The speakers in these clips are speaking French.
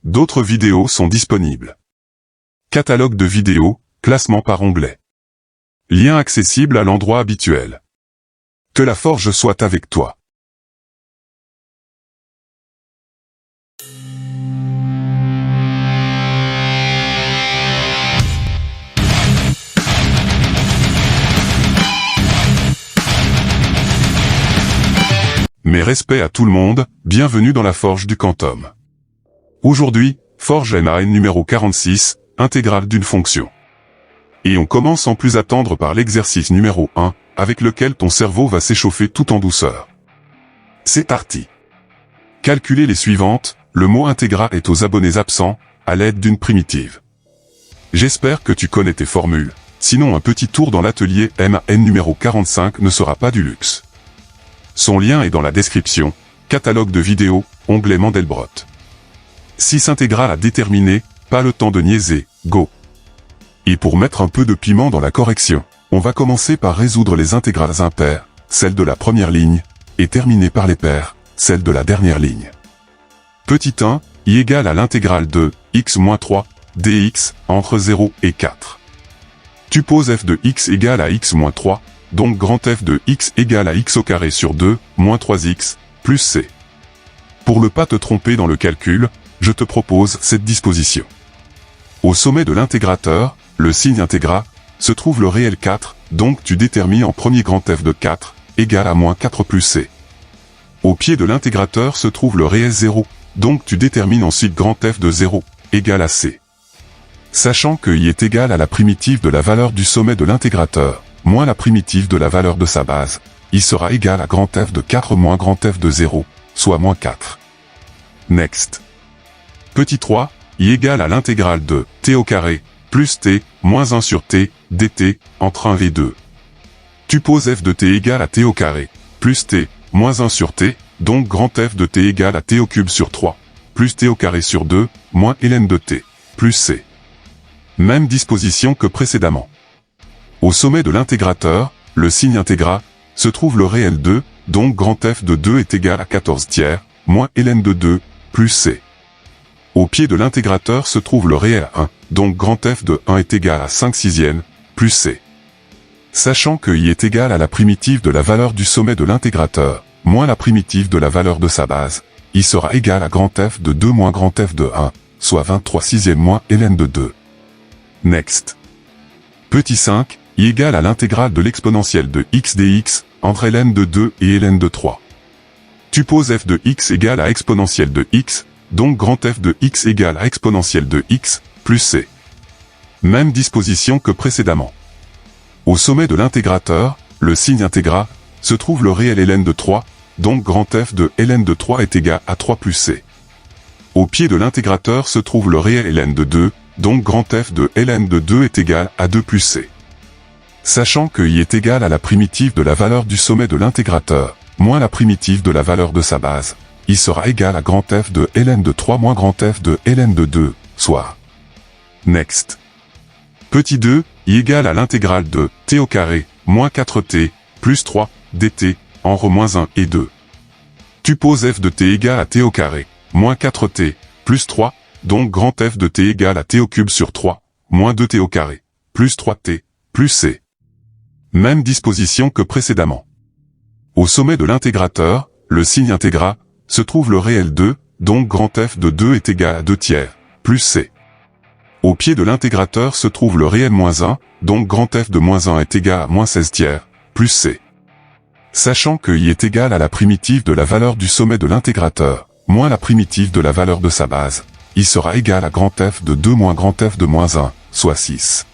D'autres vidéos sont disponibles. Catalogue de vidéos, classement par onglet. Lien accessible à l'endroit habituel. Que la forge soit avec toi. Mes respects à tout le monde, bienvenue dans la forge du Quantum. Aujourd'hui, forge NaN numéro 46, intégrale d'une fonction. Et on commence sans plus attendre par l'exercice numéro 1, avec lequel ton cerveau va s'échauffer tout en douceur. C'est parti. Calculez les suivantes, le mot intégral est aux abonnés absents, à l'aide d'une primitive. J'espère que tu connais tes formules, sinon un petit tour dans l'atelier NaN numéro 45 ne sera pas du luxe. Son lien est dans la description, catalogue de vidéos, onglet Mandelbrot. 6 intégrales à déterminer, pas le temps de niaiser, go. Et pour mettre un peu de piment dans la correction, on va commencer par résoudre les intégrales impaires, celles de la première ligne, et terminer par les paires, celles de la dernière ligne. Petit 1, y égale à l'intégrale de x-3 dx entre 0 et 4. Tu poses f de x égale à x-3, donc grand F de x égale à x au carré sur 2, moins 3x, plus c. Pour ne pas te tromper dans le calcul, je te propose cette disposition. Au sommet de l'intégrateur, le signe intégral, se trouve le réel 4, donc tu détermines en premier grand F de 4, égale à moins 4 plus c. Au pied de l'intégrateur se trouve le réel 0, donc tu détermines ensuite grand F de 0, égale à c. Sachant que i est égal à la primitive de la valeur du sommet de l'intégrateur, moins la primitive de la valeur de sa base, il sera égal à grand F de 4 moins grand F de 0, soit moins 4. Next. Petit 3, i égale à l'intégrale de t au carré, plus t, moins 1 sur t, dt, entre 1 et 2. Tu poses f de t égale à t au carré, plus t, moins 1 sur t, donc grand F de t égale à t au cube sur 3, plus t au carré sur 2, moins ln de t, plus c. Même disposition que précédemment. Au sommet de l'intégrateur, le signe intégral, se trouve le réel 2, donc grand F de 2 est égal à 14 tiers, moins ln de 2, plus c. Au pied de l'intégrateur se trouve le réel 1, donc grand F de 1 est égal à 5 sixièmes, plus c. Sachant que i est égal à la primitive de la valeur du sommet de l'intégrateur, moins la primitive de la valeur de sa base, i sera égal à grand F de 2 moins grand F de 1, soit 23 sixièmes moins ln de 2. Next. Petit 5, i égale à l'intégrale de l'exponentielle de x dx, entre ln de 2 et ln de 3. Tu poses f de x égale à exponentielle de x, donc grand F de x égale à exponentielle de x, plus c. Même disposition que précédemment. Au sommet de l'intégrateur, le signe intégral, se trouve le réel ln de 3, donc grand F de ln de 3 est égal à 3 plus c. Au pied de l'intégrateur se trouve le réel ln de 2, donc grand F de ln de 2 est égal à 2 plus c. Sachant que i est égal à la primitive de la valeur du sommet de l'intégrateur, moins la primitive de la valeur de sa base, i sera égal à grand F de ln de 3 moins grand F de ln de 2, soit. Next. Petit 2, i égale à l'intégrale de t au carré, moins 4t, plus 3, dt, entre moins 1 et 2. Tu poses f de t égale à t au carré, moins 4t, plus 3, donc grand F de t égale à t au cube sur 3, moins 2t au carré, plus 3t, plus c. Même disposition que précédemment. Au sommet de l'intégrateur, le signe intégral, se trouve le réel 2, donc grand F de 2 est égal à 2 tiers, plus c. Au pied de l'intégrateur se trouve le réel moins 1, donc grand F de moins 1 est égal à moins 16 tiers, plus c. Sachant que i est égal à la primitive de la valeur du sommet de l'intégrateur, moins la primitive de la valeur de sa base, i sera égal à grand F de 2 moins grand F de moins 1, soit 6.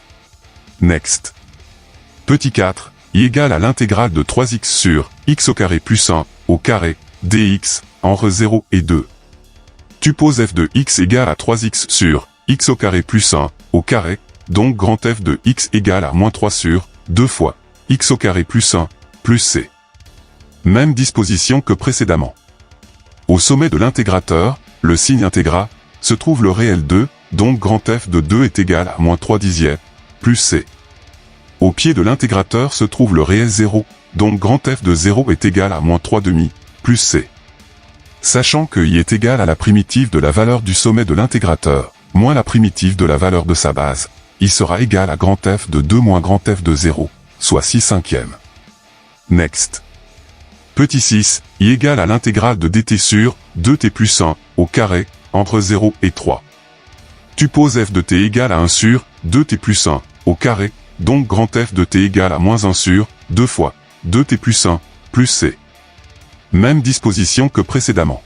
Next. Petit 4, i égale à l'intégrale de 3x sur x au carré plus 1 au carré dx entre 0 et 2. Tu poses f de x égale à 3x sur x au carré plus 1 au carré, donc grand F de x égale à moins 3 sur 2 fois x au carré plus 1 plus c. Même disposition que précédemment. Au sommet de l'intégrateur, le signe intégral, se trouve le réel 2, donc grand F de 2 est égal à moins 3 dixièmes, plus c. Au pied de l'intégrateur se trouve le réel 0, donc grand F de 0 est égal à moins 3 demi, plus c. Sachant que i est égal à la primitive de la valeur du sommet de l'intégrateur, moins la primitive de la valeur de sa base, i sera égal à grand F de 2 moins grand F de 0, soit 6/5. Next. Petit 6, i égale à l'intégrale de dt sur 2t plus 1 au carré, entre 0 et 3. Tu poses f de t égale à 1 sur 2t plus 1 au carré, donc grand F de t égale à moins 1 sur 2 fois 2t plus 1 plus c. Même disposition que précédemment.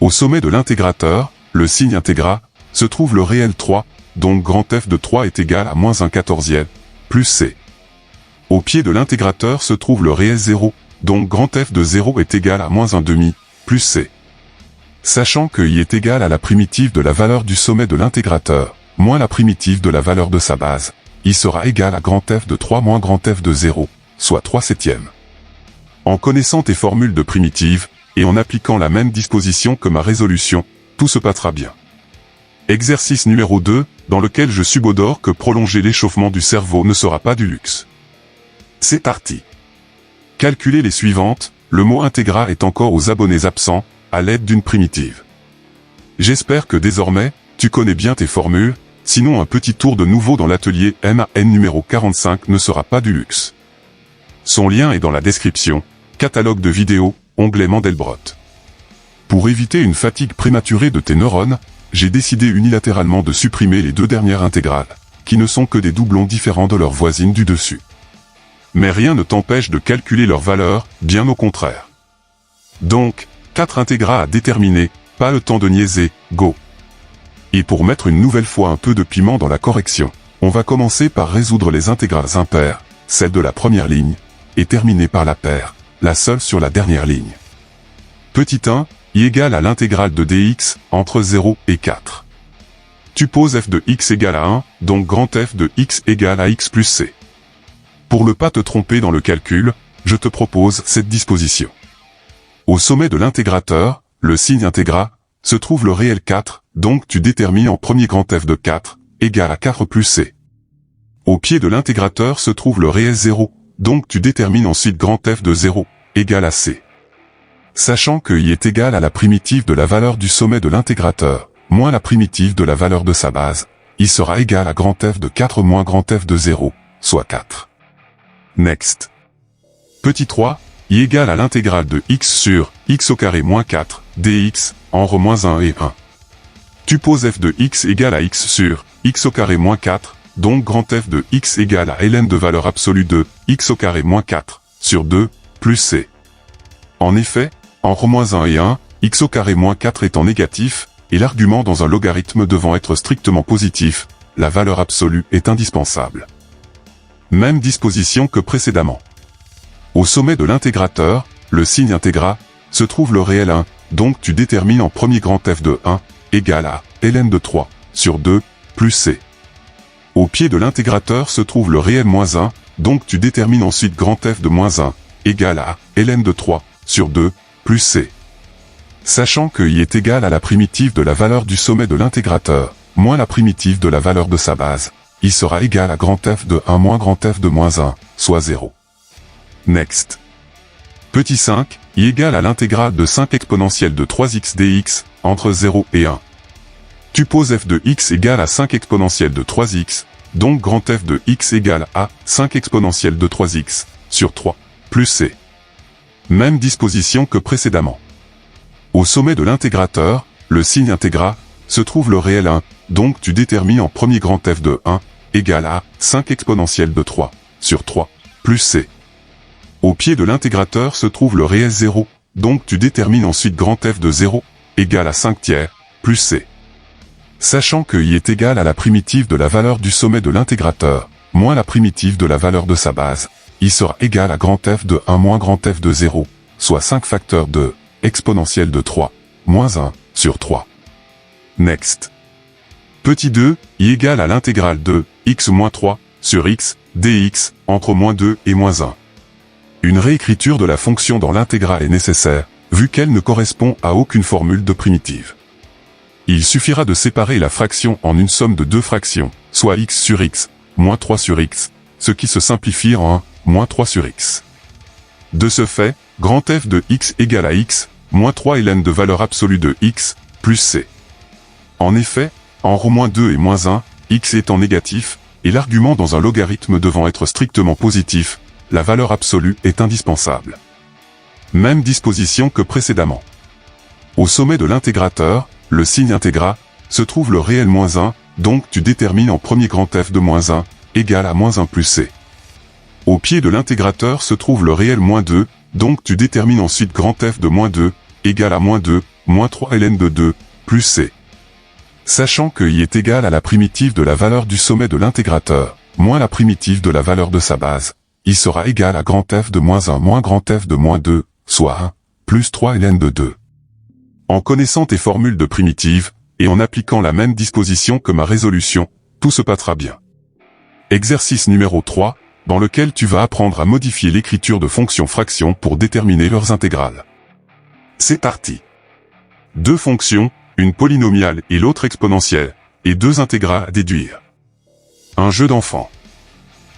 Au sommet de l'intégrateur, le signe intégrat, se trouve le réel 3, donc grand F de 3 est égal à moins 1/14, plus c. Au pied de l'intégrateur se trouve le réel 0, donc grand F de 0 est égal à moins 1/2, plus c. Sachant que i est égal à la primitive de la valeur du sommet de l'intégrateur, moins la primitive de la valeur de sa base, i sera égal à grand F de 3 moins grand F de 0, soit 3/7. En connaissant tes formules de primitives, et en appliquant la même disposition que ma résolution, tout se passera bien. Exercice numéro 2, dans lequel je subodore que prolonger l'échauffement du cerveau ne sera pas du luxe. C'est parti. Calculez les suivantes, le mot intégrat est encore aux abonnés absents, à l'aide d'une primitive. J'espère que désormais, tu connais bien tes formules, sinon un petit tour de nouveau dans l'atelier MAN numéro 45 ne sera pas du luxe. Son lien est dans la description, catalogue de vidéos, onglet Mandelbrot. Pour éviter une fatigue prématurée de tes neurones, j'ai décidé unilatéralement de supprimer les deux dernières intégrales, qui ne sont que des doublons différents de leurs voisines du dessus. Mais rien ne t'empêche de calculer leur valeur, bien au contraire. Donc, 4 intégrats à déterminer, pas le temps de niaiser, go. Et pour mettre une nouvelle fois un peu de piment dans la correction, on va commencer par résoudre les intégrales impaires, celle de la première ligne, et terminer par la paire, la seule sur la dernière ligne. Petit 1, i égale à l'intégrale de dx, entre 0 et 4. Tu poses f de x égale à 1, donc grand F de x égale à x plus c. Pour ne pas te tromper dans le calcul, je te propose cette disposition. Au sommet de l'intégrateur, le signe intégrat, se trouve le réel 4, donc tu détermines en premier grand F de 4, égale à 4 plus c. Au pied de l'intégrateur se trouve le réel 0, donc tu détermines ensuite grand F de 0, égale à c. Sachant que i est égal à la primitive de la valeur du sommet de l'intégrateur, moins la primitive de la valeur de sa base, i sera égal à grand F de 4 moins grand F de 0, soit 4. Next. Petit 3, i égale à l'intégrale de x sur x au carré moins 4, dx, entre moins 1 et 1. Tu poses f de x égale à x sur x au carré moins 4, donc grand F de x égale à ln de valeur absolue de x au carré moins 4, sur 2, plus c. En effet, entre moins 1 et 1, x au carré moins 4 étant négatif, et l'argument dans un logarithme devant être strictement positif, la valeur absolue est indispensable. Même disposition que précédemment. Au sommet de l'intégrateur, le signe intégrat, se trouve le réel 1, donc tu détermines en premier grand F de 1, égale à ln de 3, sur 2, plus c. Au pied de l'intégrateur se trouve le réel moins 1, donc tu détermines ensuite grand F de moins 1, égale à ln de 3, sur 2, plus c. Sachant que i est égal à la primitive de la valeur du sommet de l'intégrateur, moins la primitive de la valeur de sa base, i sera égal à grand F de 1 moins grand F de moins 1, soit 0. Next. Petit 5, i égale à l'intégrale de 5 exponentielle de 3x dx, entre 0 et 1. Tu poses f de x égale à 5 exponentielle de 3x, donc grand F de x égale à 5 exponentielle de 3x, sur 3, plus c. Même disposition que précédemment. Au sommet de l'intégrateur, le signe intégrat, se trouve le réel 1, donc tu détermines en premier grand F de 1, égale à 5 exponentielle de 3, sur 3, plus c. Au pied de l'intégrateur se trouve le réel 0, donc tu détermines ensuite grand F de 0, égale à 5 tiers, plus c. Sachant que i est égal à la primitive de la valeur du sommet de l'intégrateur, moins la primitive de la valeur de sa base, i sera égal à grand F de 1 moins grand F de 0, soit 5 facteurs de exponentielle de 3, moins 1, sur 3. Next. Petit 2, i égale à l'intégrale de x moins 3, sur x, dx, entre moins 2 et moins 1. Une réécriture de la fonction dans l'intégrale est nécessaire, vu qu'elle ne correspond à aucune formule de primitive. Il suffira de séparer la fraction en une somme de deux fractions, soit x sur x, moins 3 sur x, ce qui se simplifie en 1, moins 3 sur x. De ce fait, grand F de x égale à x, moins 3 ln de valeur absolue de x, plus c. En effet, en ρ-2 et moins 1, x étant négatif, et l'argument dans un logarithme devant être strictement positif, la valeur absolue est indispensable. Même disposition que précédemment. Au sommet de l'intégrateur, le signe intégrat, se trouve le réel moins 1, donc tu détermines en premier grand f de moins 1, égal à moins 1 plus c. Au pied de l'intégrateur se trouve le réel moins 2, donc tu détermines ensuite grand f de moins 2, égal à moins 2, moins 3 ln de 2, plus c. Sachant que i est égal à la primitive de la valeur du sommet de l'intégrateur, moins la primitive de la valeur de sa base, i sera égal à grand f de moins 1 moins grand f de moins 2, soit 1, plus 3 ln de 2. En connaissant tes formules de primitives, et en appliquant la même disposition que ma résolution, tout se passera bien. Exercice numéro 3, dans lequel tu vas apprendre à modifier l'écriture de fonctions fractions pour déterminer leurs intégrales. C'est parti. Deux fonctions, une polynomiale et l'autre exponentielle, et deux intégrales à déduire. Un jeu d'enfant.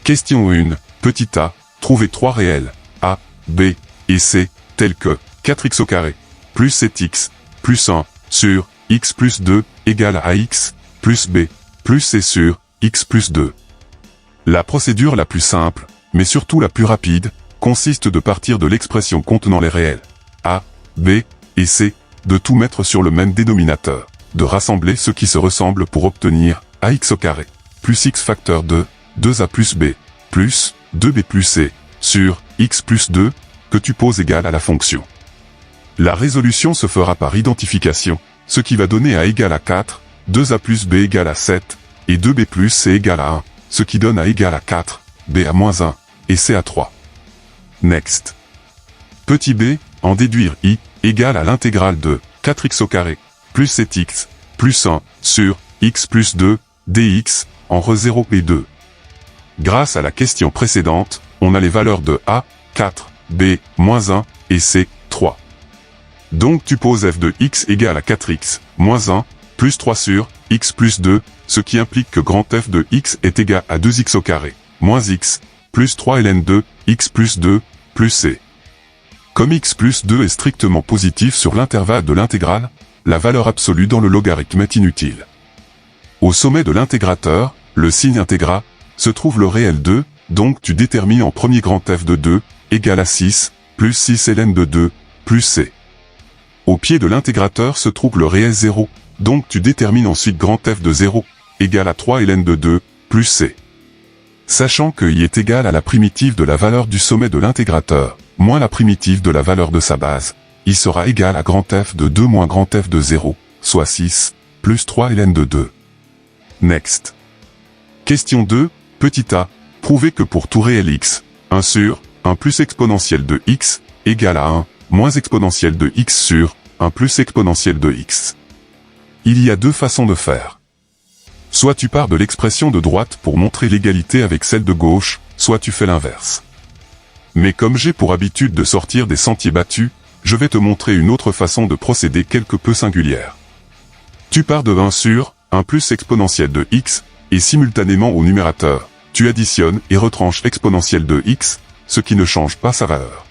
Question 1, petit a, trouver trois réels, a, b et c, tels que 4x au carré, plus 7x, plus 1, sur x plus 2, égale à ax, plus b, plus c sur x plus 2. La procédure la plus simple, mais surtout la plus rapide, consiste de partir de l'expression contenant les réels, a, b et c, de tout mettre sur le même dénominateur, de rassembler ceux qui se ressemblent pour obtenir ax au carré, plus x facteur de 2a plus b, plus 2b plus c, sur x plus 2, que tu poses égal à la fonction. La résolution se fera par identification, ce qui va donner a égale à 4, 2a plus b égale à 7, et 2b plus c égale à 1, ce qui donne a égale à 4, b à moins 1, et c à 3. Next. Petit b, en déduire i, égale à l'intégrale de 4x au carré, plus 7x, plus 1, sur x plus 2, dx, en re0 et 2. Grâce à la question précédente, on a les valeurs de a, 4, b, moins 1, et c, 3. Donc tu poses f de x égale à 4x, moins 1, plus 3 sur x plus 2, ce qui implique que grand f de x est égal à 2x au carré, moins x, plus 3 ln de x plus 2, plus c. Comme x plus 2 est strictement positif sur l'intervalle de l'intégrale, la valeur absolue dans le logarithme est inutile. Au sommet de l'intégrateur, le signe intégrat, se trouve le réel 2, donc tu détermines en premier grand f de 2, égal à 6, plus 6 ln de 2, plus c. Au pied de l'intégrateur se trouve le réel 0, donc tu détermines ensuite grand f de 0, égal à 3 ln de 2, plus c. Sachant que i est égal à la primitive de la valeur du sommet de l'intégrateur, moins la primitive de la valeur de sa base, i sera égal à grand f de 2 moins grand f de 0, soit 6, plus 3 ln de 2. Next. Question 2, petit a, prouver que pour tout réel x, 1 sur 1 plus exponentielle de x, égale à 1, moins exponentielle de x sur 1 plus exponentielle de x. Il y a deux façons de faire. Soit tu pars de l'expression de droite pour montrer l'égalité avec celle de gauche, soit tu fais l'inverse. Mais comme j'ai pour habitude de sortir des sentiers battus, je vais te montrer une autre façon de procéder quelque peu singulière. Tu pars de 1 sur 1 plus exponentielle de x, et simultanément au numérateur, tu additionnes et retranches exponentielle de x, ce qui ne change pas sa valeur.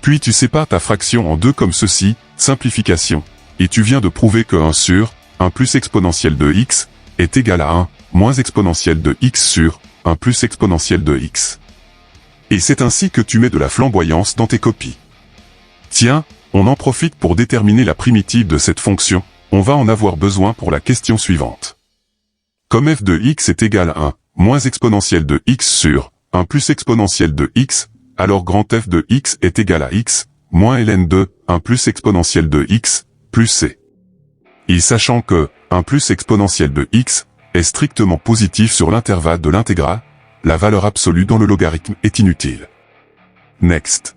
Puis tu sépares ta fraction en deux comme ceci, simplification, et tu viens de prouver que 1 sur 1 plus exponentielle de x est égal à 1 moins exponentielle de x sur 1 plus exponentielle de x. Et c'est ainsi que tu mets de la flamboyance dans tes copies. Tiens, on en profite pour déterminer la primitive de cette fonction, on va en avoir besoin pour la question suivante. Comme f de x est égal à 1 moins exponentielle de x sur 1 plus exponentielle de x, alors grand f de x est égal à x, moins ln de 1 plus exponentielle de x, plus c. Et sachant que 1 plus exponentielle de x est strictement positif sur l'intervalle de l'intégrale, la valeur absolue dans le logarithme est inutile. Next.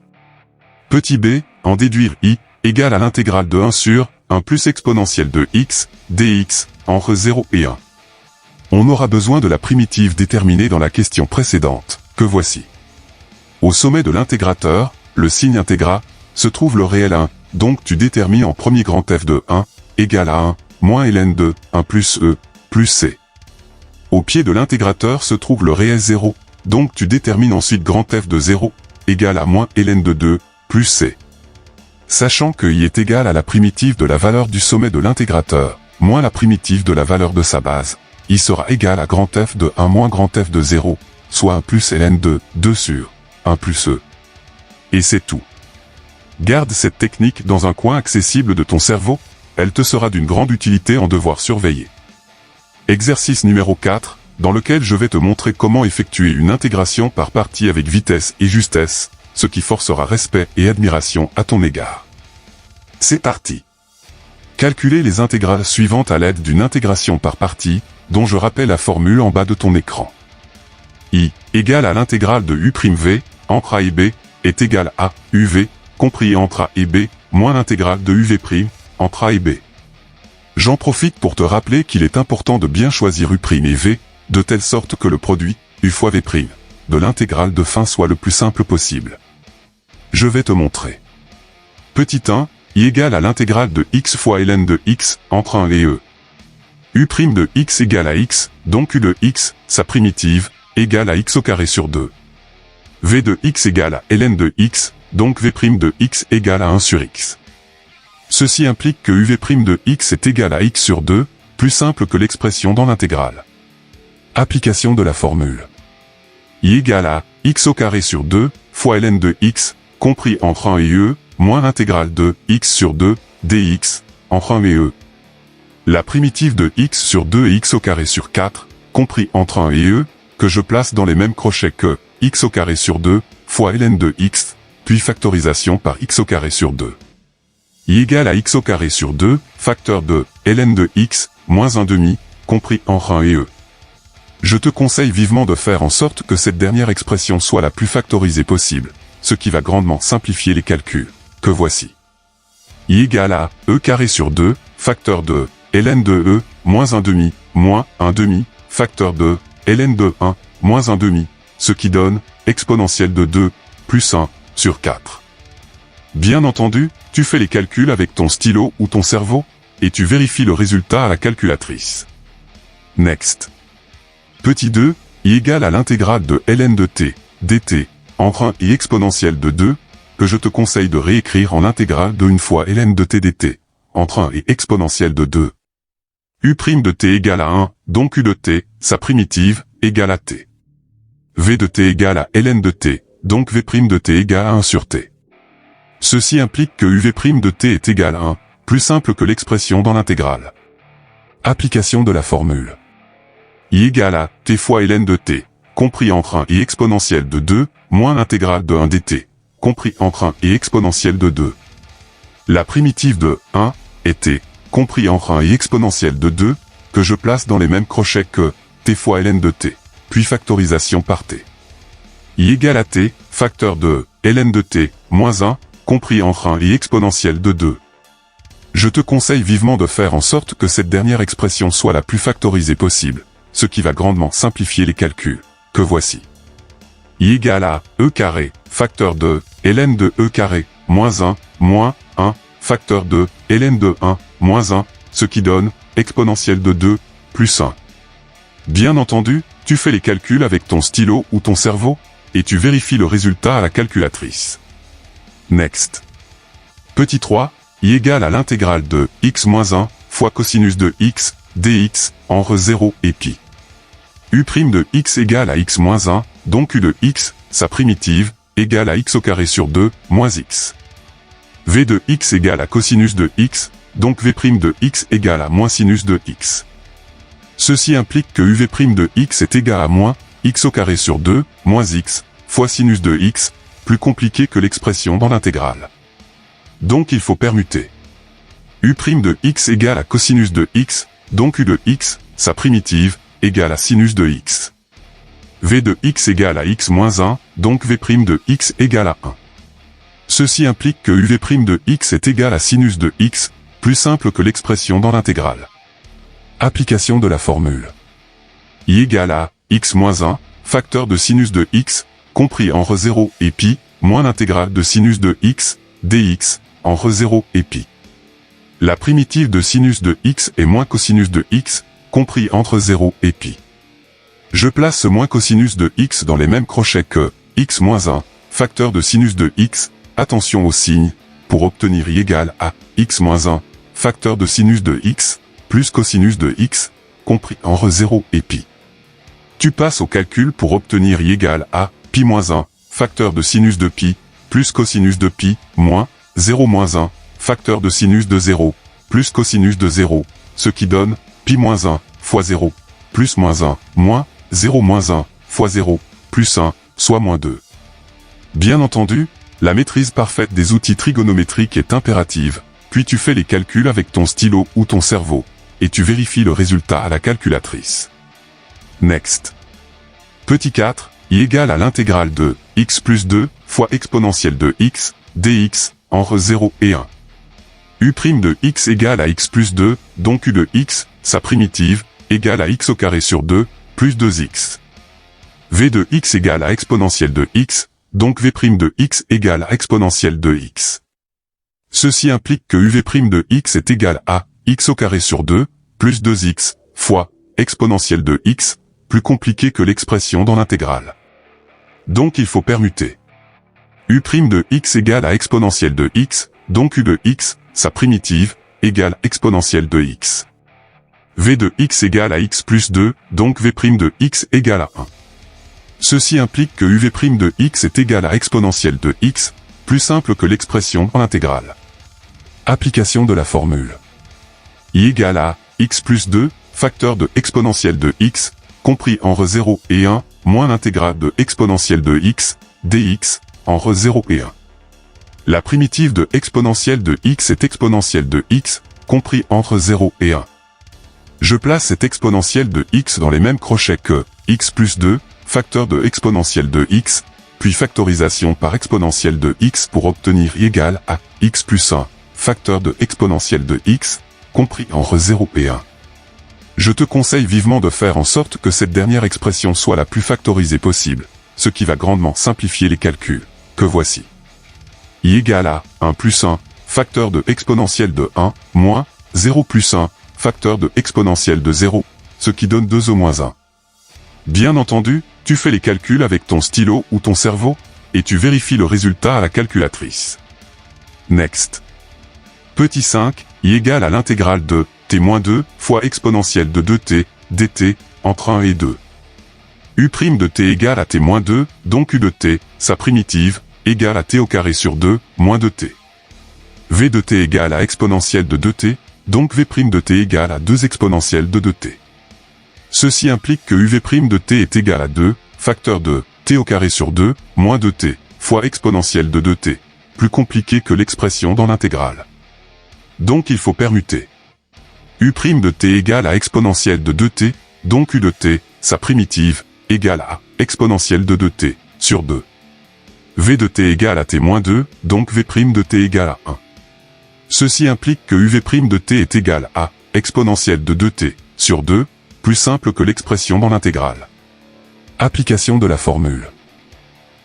Petit b, en déduire i, égale à l'intégrale de 1 sur 1 plus exponentielle de x, dx, entre 0 et 1. On aura besoin de la primitive déterminée dans la question précédente, que voici. Au sommet de l'intégrateur, le signe intégrat, se trouve le réel 1, donc tu détermines en premier grand f de 1, égal à 1, moins ln de 1 plus e, plus c. Au pied de l'intégrateur se trouve le réel 0, donc tu détermines ensuite grand f de 0, égal à moins ln de 2, plus c. Sachant que i est égal à la primitive de la valeur du sommet de l'intégrateur, moins la primitive de la valeur de sa base, i sera égal à grand F de 1 moins grand F de 0, soit 1 plus ln de 2 sur 1 plus e. Et c'est tout. Garde cette technique dans un coin accessible de ton cerveau, elle te sera d'une grande utilité en devoir surveiller. Exercice numéro 4, dans lequel je vais te montrer comment effectuer une intégration par partie avec vitesse et justesse, ce qui forcera respect et admiration à ton égard. C'est parti. Calculez les intégrales suivantes à l'aide d'une intégration par partie, dont je rappelle la formule en bas de ton écran. I égale à l'intégrale de u'v, entre a et b, est égal à uv, compris entre a et b, moins l'intégrale de uv', entre a et b. J'en profite pour te rappeler qu'il est important de bien choisir u' et v, de telle sorte que le produit, u fois v', de l'intégrale de fin soit le plus simple possible. Je vais te montrer. Petit 1, i égale à l'intégrale de x fois ln de x, entre 1 et e. U' de x égale à x, donc u de x, sa primitive, égale à x au carré sur 2. V de x égale à ln de x, donc v' de x égale à 1 sur x. Ceci implique que uv' de x est égal à x sur 2, plus simple que l'expression dans l'intégrale. Application de la formule. I égale à x au carré sur 2, fois ln de x, compris entre 1 et e, moins l'intégrale de x sur 2, dx, entre 1 et e. La primitive de x sur 2 et x au carré sur 4, compris entre 1 et e, que je place dans les mêmes crochets que x au carré sur 2, fois ln de x, puis factorisation par x au carré sur 2. I égale à x au carré sur 2, facteur de ln de x, moins 1 demi, compris entre 1 et e. Je te conseille vivement de faire en sorte que cette dernière expression soit la plus factorisée possible, ce qui va grandement simplifier les calculs, que voici. I égale à e carré sur 2, facteur de ln de e, moins 1 demi, moins 1 demi, facteur de ln de 1, moins 1 demi, ce qui donne exponentielle de 2, plus 1, sur 4. Bien entendu, tu fais les calculs avec ton stylo ou ton cerveau, et tu vérifies le résultat à la calculatrice. Next. Petit 2, i égale à l'intégrale de ln de t, dt, entre 1 et exponentielle de 2, que je te conseille de réécrire en intégrale de 1 fois ln de t dt, entre 1 et exponentielle de 2. U' de t égale à 1, donc u de t, sa primitive, égale à t. V de t égale à ln de t, donc v' de t égale à 1 sur t. Ceci implique que uv' de t est égal à 1, plus simple que l'expression dans l'intégrale. Application de la formule. I égale à t fois ln de t, compris entre 1 et exponentielle de 2, moins l'intégrale de 1 dt, compris entre 1 et exponentielle de 2. La primitive de 1 est t, compris entre 1 et exponentielle de 2, que je place dans les mêmes crochets que t fois ln de t, puis factorisation par t. I égale à t, facteur de ln de t, moins 1, compris entre 1 et exponentielle de 2. Je te conseille vivement de faire en sorte que cette dernière expression soit la plus factorisée possible, ce qui va grandement simplifier les calculs, que voici. I égale à e carré, facteur de ln de e carré, moins 1, moins 1, facteur de ln de 1, moins 1, ce qui donne exponentielle de 2, plus 1. Bien entendu, tu fais les calculs avec ton stylo ou ton cerveau, et tu vérifies le résultat à la calculatrice. Next. Petit 3, i égale à l'intégrale de x moins 1 fois cosinus de x, dx, entre 0 et pi. U' de x égale à x moins 1, donc u de x, sa primitive, égale à x au carré sur 2, moins x. V de x égale à cosinus de x, donc v' de x égale à moins sinus de x. Ceci implique que uv' de x est égal à moins x au carré sur 2, moins x, fois sinus de x, plus compliqué que l'expression dans l'intégrale. Donc il faut permuter. U' de x égale à cosinus de x, donc u de x, sa primitive, égale à sinus de x. V de x égale à x moins 1, donc v' de x égale à 1. Ceci implique que uv' de x est égal à sinus de x, plus simple que l'expression dans l'intégrale. Application de la formule. I égale à x moins 1, facteur de sinus de x, compris entre 0 et pi, moins l'intégrale de sinus de x, dx, entre 0 et pi. La primitive de sinus de x est moins cosinus de x, compris entre 0 et pi. Je place ce moins cosinus de x dans les mêmes crochets que x moins 1, facteur de sinus de x, attention au signe, pour obtenir y égale à x moins 1, facteur de sinus de x, plus cosinus de x, compris entre 0 et pi. Tu passes au calcul pour obtenir y égale à pi moins 1, facteur de sinus de pi, plus cosinus de pi, moins 0 moins 1, facteur de sinus de 0, plus cosinus de 0, ce qui donne pi moins 1 fois 0, plus moins 1, moins 0 moins 1 fois 0, plus 1, soit moins 2. Bien entendu, la maîtrise parfaite des outils trigonométriques est impérative, puis tu fais les calculs avec ton stylo ou ton cerveau, et tu vérifies le résultat à la calculatrice. Next. Petit 4, y égale à l'intégrale de x plus 2 fois exponentielle de x, dx, entre 0 et 1. U' de x égale à x plus 2, donc u de x, sa primitive, égale à x au carré sur 2, plus 2x. V de x égale à exponentielle de x, donc v' de x égale à exponentielle de x. Ceci implique que uv' de x est égal à x au carré sur 2, plus 2x, fois exponentielle de x, plus compliqué que l'expression dans l'intégrale. Donc il faut permuter. U' de x égale à exponentielle de x, donc u de x, sa primitive, égale exponentielle de x. V de x égale à x plus 2, donc v' de x égale à 1. Ceci implique que uv' de x est égal à exponentielle de x, plus simple que l'expression en intégrale. Application de la formule. Y égale à x plus 2, facteur de exponentielle de x, compris entre 0 et 1, moins l'intégrale de exponentielle de x, dx, entre 0 et 1. La primitive de exponentielle de x est exponentielle de x, compris entre 0 et 1. Je place cette exponentielle de x dans les mêmes crochets que x plus 2, facteur de exponentielle de x, puis factorisation par exponentielle de x pour obtenir y égale à x plus 1, facteur de exponentielle de x, compris entre 0 et 1. Je te conseille vivement de faire en sorte que cette dernière expression soit la plus factorisée possible, ce qui va grandement simplifier les calculs, que voici. Y égale à 1 plus 1, facteur de exponentielle de 1, moins 0 plus 1, facteur de exponentielle de 0, ce qui donne 2 au moins 1. Bien entendu, tu fais les calculs avec ton stylo ou ton cerveau, et tu vérifies le résultat à la calculatrice. Next. Petit 5, y égale à l'intégrale de t-2 fois exponentielle de 2t, dt, entre 1 et 2. U' de t égale à t-2, donc u de t, sa primitive, égale à t au carré sur 2, moins 2t. V de t égale à exponentielle de 2t, donc v' de t égale à 2 exponentielle de 2t. Ceci implique que uv' de t est égal à 2, facteur de t au carré sur 2, moins 2t, fois exponentielle de 2t, plus compliqué que l'expression dans l'intégrale. Donc il faut permuter. U' de t égale à exponentielle de 2t, donc u de t, sa primitive, égale à exponentielle de 2t, sur 2. V de t égale à t-2, donc v' de t égale à 1. Ceci implique que uv' de t est égal à exponentielle de 2t, sur 2, plus simple que l'expression dans l'intégrale. Application de la formule.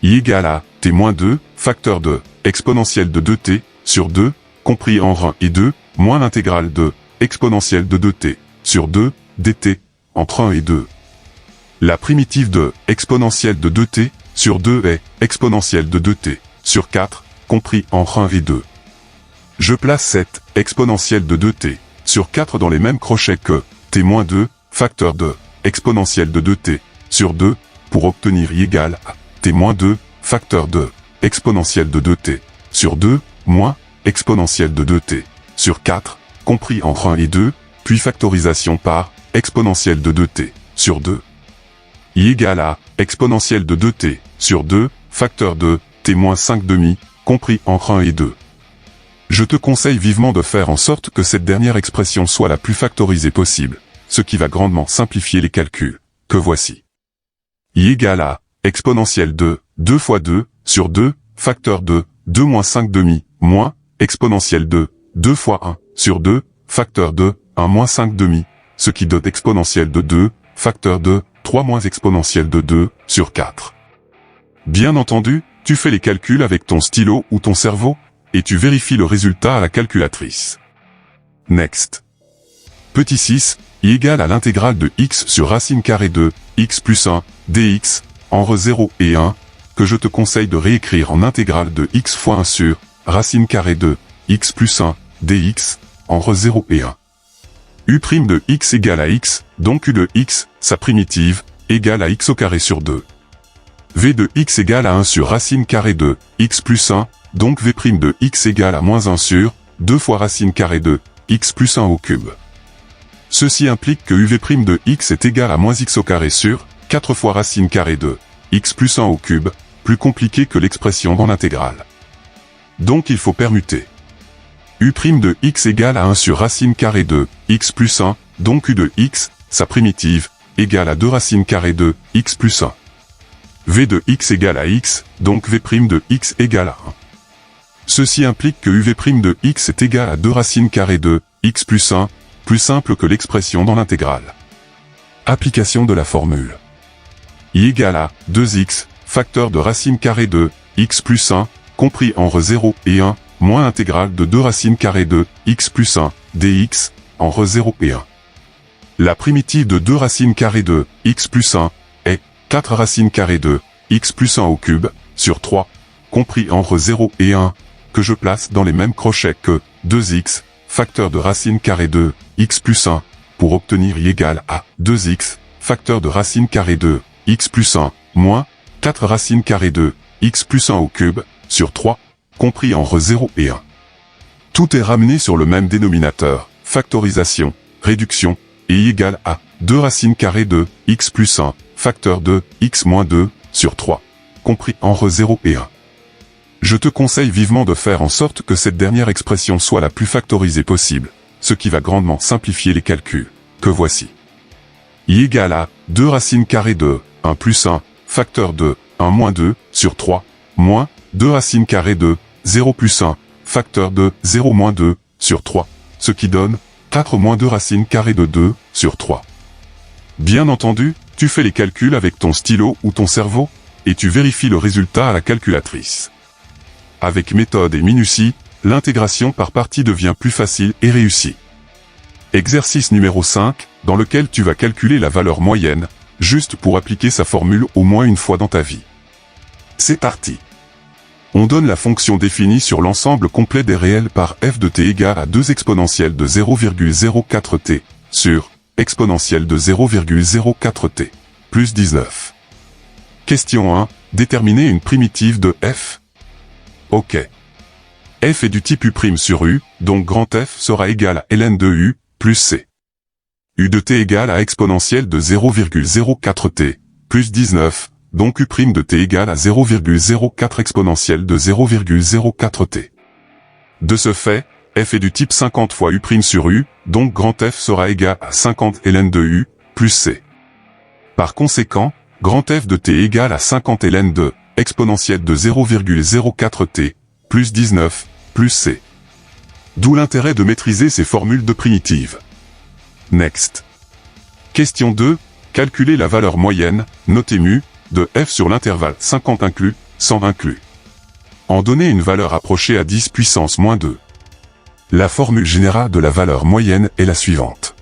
Y égale à t-2, facteur de exponentielle de 2t, sur 2, compris en 1 et 2, moins l'intégrale de exponentielle de 2t, sur 2, dt, entre 1 et 2. La primitive de exponentielle de 2t, sur 2 est exponentielle de 2t, sur 4, compris entre 1 et 2. Je place cette exponentielle de 2t, sur 4 dans les mêmes crochets que t-2, facteur de exponentielle de 2t, sur 2, pour obtenir y égale à t-2, facteur de exponentielle de 2t, sur 2, moins exponentielle de 2t, sur 4, compris entre 1 et 2, puis factorisation par exponentielle de 2t, sur 2. Y égale à exponentielle de 2t, sur 2, facteur de t-5 demi, compris entre 1 et 2. Je te conseille vivement de faire en sorte que cette dernière expression soit la plus factorisée possible, ce qui va grandement simplifier les calculs, que voici. Y égale à exponentielle de 2 fois 2, sur 2, facteur de 2 moins 5 demi, moins exponentielle de 2 fois 1, sur 2, facteur de 1 moins 5 demi, ce qui donne exponentielle de 2, facteur de 3 moins exponentielle de 2, sur 4. Bien entendu, tu fais les calculs avec ton stylo ou ton cerveau, et tu vérifies le résultat à la calculatrice. Next. Petit 6, y égale à l'intégrale de x sur racine carrée de x plus 1, dx, entre 0 et 1, que je te conseille de réécrire en intégrale de x fois 1 sur racine carrée de x plus 1, dx, entre 0 et 1. U' de x égale à x, donc U de x, sa primitive, égale à x au carré sur 2. V de x égale à 1 sur racine carrée de x plus 1, donc V' de x égale à moins 1 sur 2 fois racine carrée de x plus 1 au cube. Ceci implique que UV' de x est égal à moins x au carré sur 4 fois racine carrée de x plus 1 au cube, plus compliqué que l'expression dans l'intégrale. Donc il faut permuter. U' de x égale à 1 sur racine carrée de x plus 1, donc U de x, sa primitive, égale à 2 racine carrée de x plus 1. V de x égale à x, donc V' de x égale à 1. Ceci implique que UV' de x est égal à 2 racines carrées de x plus 1, plus simple que l'expression dans l'intégrale. Application de la formule. I égale à 2x, facteur de racine carrée de x plus 1, compris entre 0 et 1, moins intégrale de 2 racines carrées de x plus 1, dx, entre 0 et 1. La primitive de 2 racines carrées de x plus 1 est 4 racines carrées de x plus 1 au cube, sur 3, compris entre 0 et 1, que je place dans les mêmes crochets que 2x, facteur de racine carrée de x plus 1, pour obtenir I égale à 2x, facteur de racine carrée de x plus 1, moins 4 racines carrées de x plus 1 au cube, sur 3, compris entre 0 et 1. Tout est ramené sur le même dénominateur, factorisation, réduction, et I égale à 2 racines carrées de x plus 1, facteur de x moins 2, sur 3, compris entre 0 et 1. Je te conseille vivement de faire en sorte que cette dernière expression soit la plus factorisée possible, ce qui va grandement simplifier les calculs, que voici. I égale à 2 racines carrées de 1 plus 1, facteur de 1 moins 2, sur 3, moins 2 racines carrées de 0 plus 1, facteur de 0 moins 2, sur 3, ce qui donne 4 moins 2 racines carrées de 2, sur 3. Bien entendu, tu fais les calculs avec ton stylo ou ton cerveau, et tu vérifies le résultat à la calculatrice. Avec méthode et minutie, l'intégration par partie devient plus facile et réussie. Exercice numéro 5, dans lequel tu vas calculer la valeur moyenne, juste pour appliquer sa formule au moins une fois dans ta vie. C'est parti. On donne la fonction définie sur l'ensemble complet des réels par f de t égale à 2 exponentielle de 0,04t, sur exponentielle de 0,04t, plus 19. Question 1, déterminer une primitive de f. Ok. F est du type U' sur U, donc grand F sera égal à ln de U, plus C. U de t égale à exponentielle de 0,04t, plus 19, donc U' de t égale à 0,04 exponentielle de 0,04t. De ce fait, F est du type 50 fois U' sur U, donc grand F sera égal à 50 ln de U, plus C. Par conséquent, grand F de t égale à 50 ln de exponentielle de 0,04t, plus 19, plus c. D'où l'intérêt de maîtriser ces formules de primitives. Next. Question 2, calculer la valeur moyenne, notée mu, de f sur l'intervalle 50 inclus, 100 inclus. En donner une valeur approchée à 10 puissance moins 2. La formule générale de la valeur moyenne est la suivante.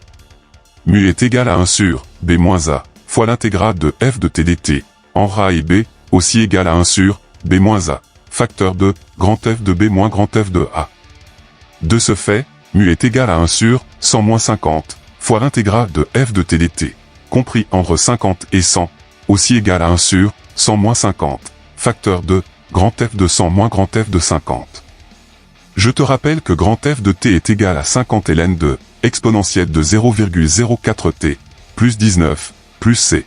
Mu est égal à 1 sur b moins a, fois l'intégrale de f de t dt, en a et b, aussi égal à 1 sur b moins a, facteur de grand F de b moins grand F de a. De ce fait, mu est égal à 1 sur 100 moins 50, fois l'intégrale de f de t dt, compris entre 50 et 100, aussi égal à 1 sur 100 moins 50, facteur de grand F de 100 moins grand F de 50. Je te rappelle que grand F de t est égal à 50 ln de exponentielle de 0,04t, plus 19, plus c.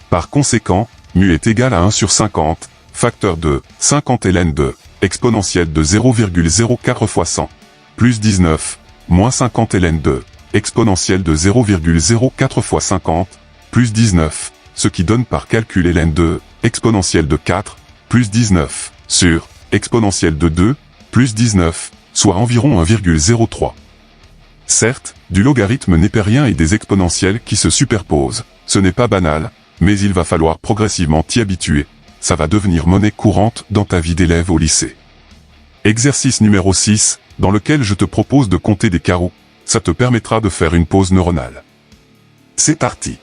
Par conséquent, mu est égal à 1 sur 50, facteur de 50 ln de exponentielle de 0,04 fois 100, plus 19, moins 50 ln de exponentielle de 0,04 fois 50, plus 19, ce qui donne par calcul ln de exponentielle de 4, plus 19, sur exponentielle de 2, plus 19, soit environ 1,03. Certes, du logarithme népérien et des exponentielles qui se superposent, ce n'est pas banal, mais il va falloir progressivement t'y habituer, ça va devenir monnaie courante dans ta vie d'élève au lycée. Exercice numéro 6, dans lequel je te propose de compter des carreaux, ça te permettra de faire une pause neuronale. C'est parti.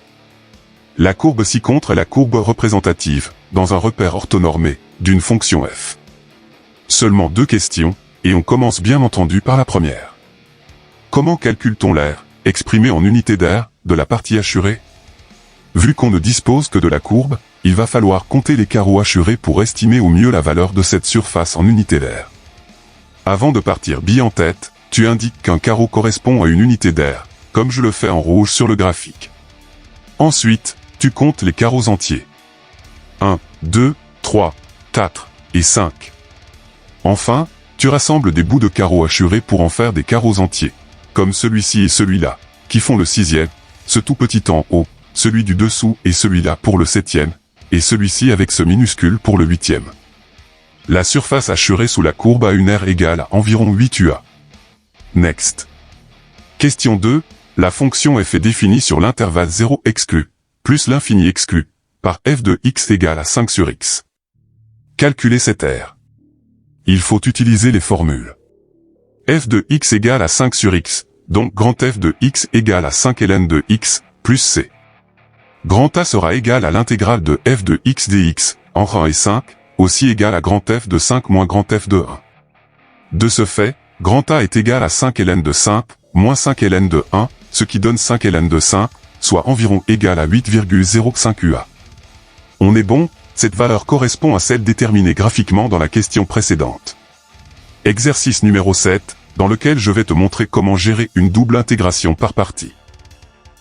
La courbe ci-contre est la courbe représentative, dans un repère orthonormé, d'une fonction f. Seulement 2 questions, et on commence bien entendu par la première. Comment calcule-t-on l'air, exprimé en unité d'air, de la partie hachurée? Vu qu'on ne dispose que de la courbe, il va falloir compter les carreaux hachurés pour estimer au mieux la valeur de cette surface en unité d'air. Avant de partir bille en tête, tu indiques qu'un carreau correspond à une unité d'air, comme je le fais en rouge sur le graphique. Ensuite, tu comptes les carreaux entiers. 1, 2, 3, 4 et 5. Enfin, tu rassembles des bouts de carreaux hachurés pour en faire des carreaux entiers, comme celui-ci et celui-là, qui font le 6e, ce tout petit en haut, celui du dessous et celui-là pour le 7e, et celui-ci avec ce minuscule pour le 8e. La surface hachurée sous la courbe a une aire égale à environ 8 UA. Next. Question 2. La fonction f est définie sur l'intervalle 0 exclu, plus l'infini exclu, par f de x égale à 5 sur x. Calculez cette aire. Il faut utiliser les formules. F de x égale à 5 sur x, donc grand F de x égale à 5 ln de x, plus c. Grand A sera égal à l'intégrale de f de x dx, en 1 et 5, aussi égal à grand F de 5 moins grand F de 1. De ce fait, grand A est égal à 5 ln de 5, moins 5 ln de 1, ce qui donne 5 ln de 5, soit environ égal à 8,05 UA. On est bon, cette valeur correspond à celle déterminée graphiquement dans la question précédente. Exercice numéro 7, dans lequel je vais te montrer comment gérer une double intégration par partie.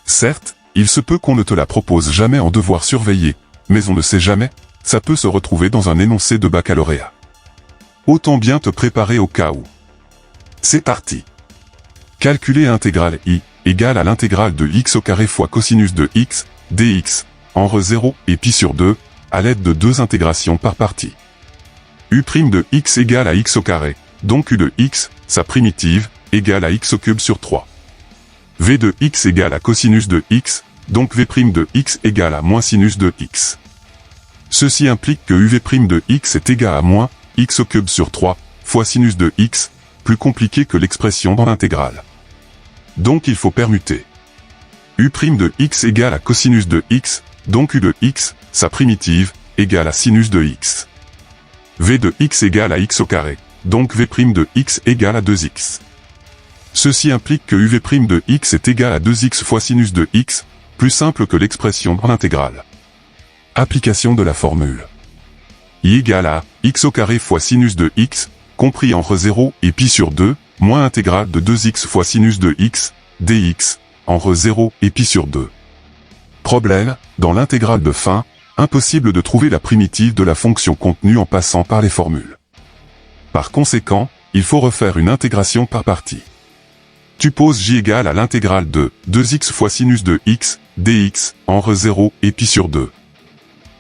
Certes, il se peut qu'on ne te la propose jamais en devoir surveiller, mais on ne sait jamais, ça peut se retrouver dans un énoncé de baccalauréat. Autant bien te préparer au cas où. C'est parti. Calculer intégrale i égale à l'intégrale de x au carré fois cosinus de x, dx, en re0 et pi sur 2, à l'aide de 2 intégrations par partie. U' de x égale à x au carré, donc u de x, sa primitive, égale à x au cube sur 3. V de x égale à cosinus de x, donc v' de x égale à moins sinus de x. Ceci implique que uv' de x est égal à moins x au cube sur 3, fois sinus de x, plus compliqué que l'expression dans l'intégrale. Donc il faut permuter. U' de x égale à cosinus de x, donc u de x, sa primitive, égale à sinus de x. V de x égale à x au carré, donc v' de x égale à 2x. Ceci implique que uv' de x est égal à 2x fois sinus de x, plus simple que l'expression dans l'intégrale. Application de la formule. I égale à x au carré fois sinus de x, compris en re0 et pi sur 2, moins intégrale de 2x fois sinus de x, dx, en re0 et pi sur 2. Problème, dans l'intégrale de fin, impossible de trouver la primitive de la fonction contenue en passant par les formules. Par conséquent, il faut refaire une intégration par partie. Tu poses j égale à l'intégrale de 2x fois sinus de x, dx, en re0 et pi sur 2.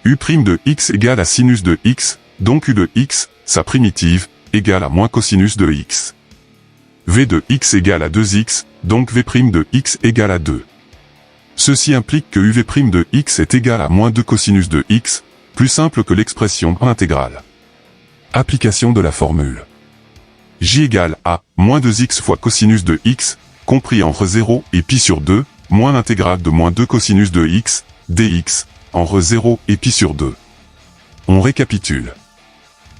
U' de x égale à sinus de x, donc u de x, sa primitive, égale à moins cosinus de x. V de x égale à 2x, donc v' de x égale à 2. Ceci implique que uv' de x est égal à moins 2 cosinus de x, plus simple que l'expression en intégrale. Application de la formule. J égale à moins 2x fois cosinus de x, compris en re0 et pi sur 2, moins l'intégrale de moins 2 cosinus de x, dx, en re0 et pi sur 2. On récapitule.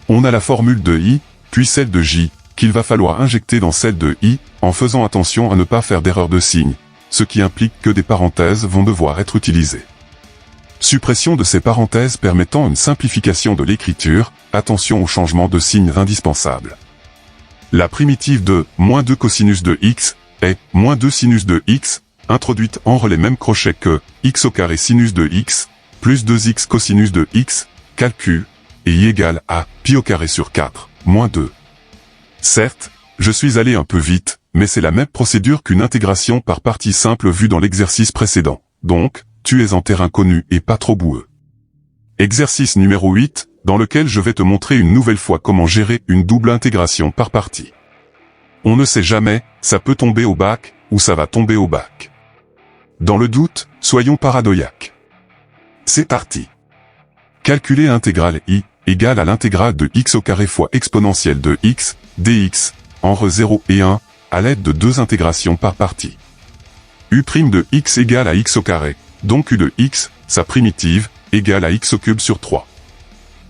On a la formule de i, puis celle de j, qu'il va falloir injecter dans celle de i, en faisant attention à ne pas faire d'erreur de signe, ce qui implique que des parenthèses vont devoir être utilisées. Suppression de ces parenthèses permettant une simplification de l'écriture, attention au changement de signe indispensable. La primitive de moins 2 cosinus de x est moins 2 sinus de x, introduite entre les mêmes crochets que x au carré sinus de x, plus 2x cosinus de x, calcul, et i égale à pi au carré sur 4, moins 2. Certes, je suis allé un peu vite, mais c'est la même procédure qu'une intégration par partie simple vue dans l'exercice précédent, donc, tu es en terrain connu et pas trop boueux. Exercice numéro 8, dans lequel je vais te montrer une nouvelle fois comment gérer une double intégration par partie. On ne sait jamais, ça peut tomber au bac, ou ça va tomber au bac. Dans le doute, soyons paranoïaques. C'est parti. Calculer intégrale i, égale à l'intégrale de x au carré fois exponentielle de x, dx, en re0 et 1, à l'aide de 2 intégrations par partie. U' de x égale à x au carré, donc u de x, sa primitive, égale à x au cube sur 3.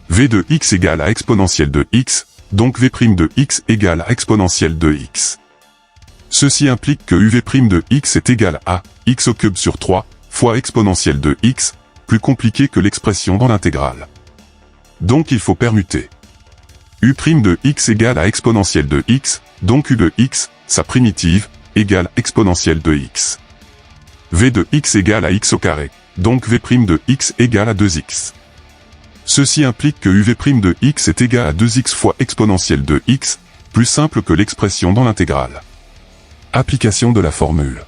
V de x égale à exponentielle de x, donc v' de x égale à exponentielle de x. Ceci implique que uv' de x est égal à x au cube sur 3 fois exponentielle de x, plus compliqué que l'expression dans l'intégrale. Donc il faut permuter. U' de x égale à exponentielle de x, donc u de x, sa primitive, égale exponentielle de x. V de x égale à x au carré, donc v' de x égale à 2x. Ceci implique que uv' de x est égal à 2x fois exponentielle de x, plus simple que l'expression dans l'intégrale. Application de la formule.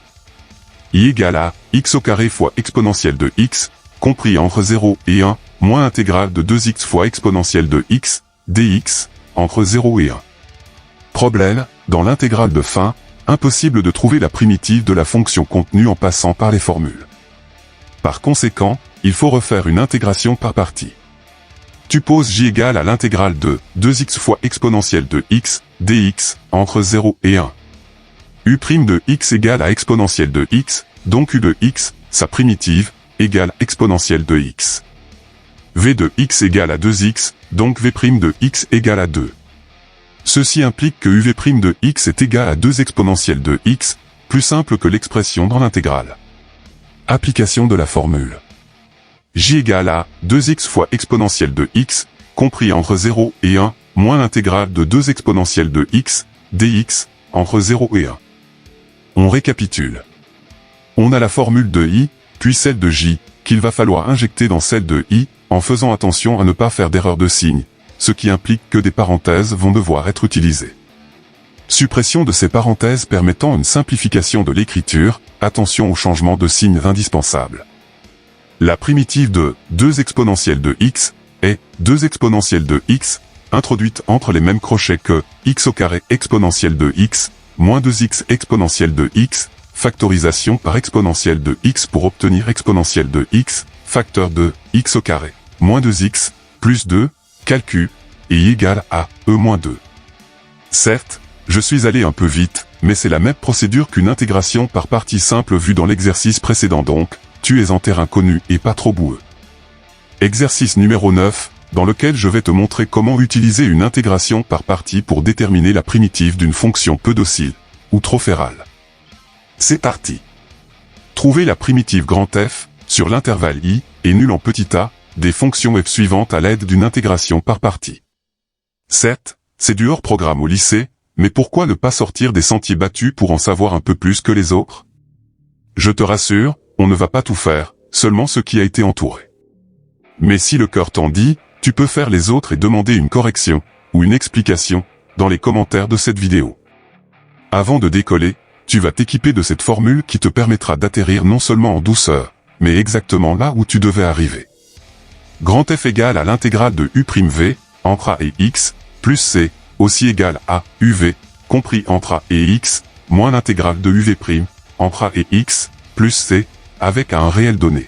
I égale à x au carré fois exponentielle de x, compris entre 0 et 1, moins intégrale de 2x fois exponentielle de x, dx, entre 0 et 1. Problème, dans l'intégrale de fin, impossible de trouver la primitive de la fonction contenue en passant par les formules. Par conséquent, il faut refaire une intégration par partie. Tu poses j égale à l'intégrale de 2x fois exponentielle de x, dx, entre 0 et 1. U' de x égale à exponentielle de x, donc u de x, sa primitive, égale exponentielle de x. V de x égale à 2x, donc v' de x égale à 2. Ceci implique que uv' de x est égal à 2 exponentielle de x, plus simple que l'expression dans l'intégrale. Application de la formule. J égale à 2x fois exponentielle de x, compris entre 0 et 1, moins l'intégrale de 2 exponentielle de x, dx, entre 0 et 1. On récapitule. On a la formule de i, puis celle de j, qu'il va falloir injecter dans celle de i, en faisant attention à ne pas faire d'erreur de signe, ce qui implique que des parenthèses vont devoir être utilisées. Suppression de ces parenthèses permettant une simplification de l'écriture, attention au changement de signe indispensable. La primitive de 2 exponentielle de x est 2 exponentielle de x, introduite entre les mêmes crochets que x au carré exponentielle de x, moins 2x exponentielle de x, factorisation par exponentielle de x pour obtenir exponentielle de x, facteur de x au carré, moins 2x, plus 2, calcul, et i égale à e-2. Certes, je suis allé un peu vite, mais c'est la même procédure qu'une intégration par partie simple vue dans l'exercice précédent donc, tu es en terrain connu et pas trop boueux. Exercice numéro 9, dans lequel je vais te montrer comment utiliser une intégration par partie pour déterminer la primitive d'une fonction peu docile, ou trop férale. C'est parti. Trouvez la primitive grand F, sur l'intervalle i, et nul en petit a, des fonctions f suivantes à l'aide d'une intégration par partie. Certes, c'est du hors-programme au lycée, mais pourquoi ne pas sortir des sentiers battus pour en savoir un peu plus que les autres? Je te rassure, on ne va pas tout faire, seulement ce qui a été entouré. Mais si le cœur t'en dit, tu peux faire les autres et demander une correction, ou une explication, dans les commentaires de cette vidéo. Avant de décoller, tu vas t'équiper de cette formule qui te permettra d'atterrir non seulement en douceur, mais exactement là où tu devais arriver. Grand F égale à l'intégrale de u'v, entre a et x, plus c, aussi égale à uv, compris entre a et x, moins l'intégrale de uv', entre a et x, plus c, avec un réel donné.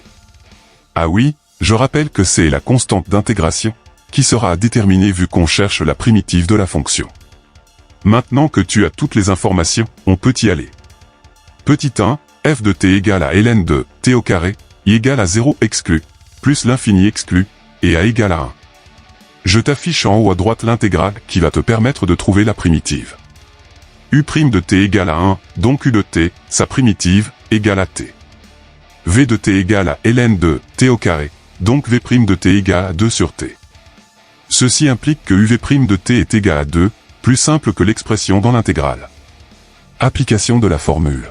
Ah oui, je rappelle que c est la constante d'intégration, qui sera à déterminer vu qu'on cherche la primitive de la fonction. Maintenant que tu as toutes les informations, on peut y aller. Petit 1, f de t égale à ln de t au carré, i égale à 0 exclu, plus l'infini exclu, et a égale à 1. Je t'affiche en haut à droite l'intégrale qui va te permettre de trouver la primitive. U' de t égale à 1, donc u de t, sa primitive, égale à t. V de t égale à ln de t au carré, donc v' de t égale à 2 sur t. Ceci implique que uv' de t est égal à 2, plus simple que l'expression dans l'intégrale. Application de la formule.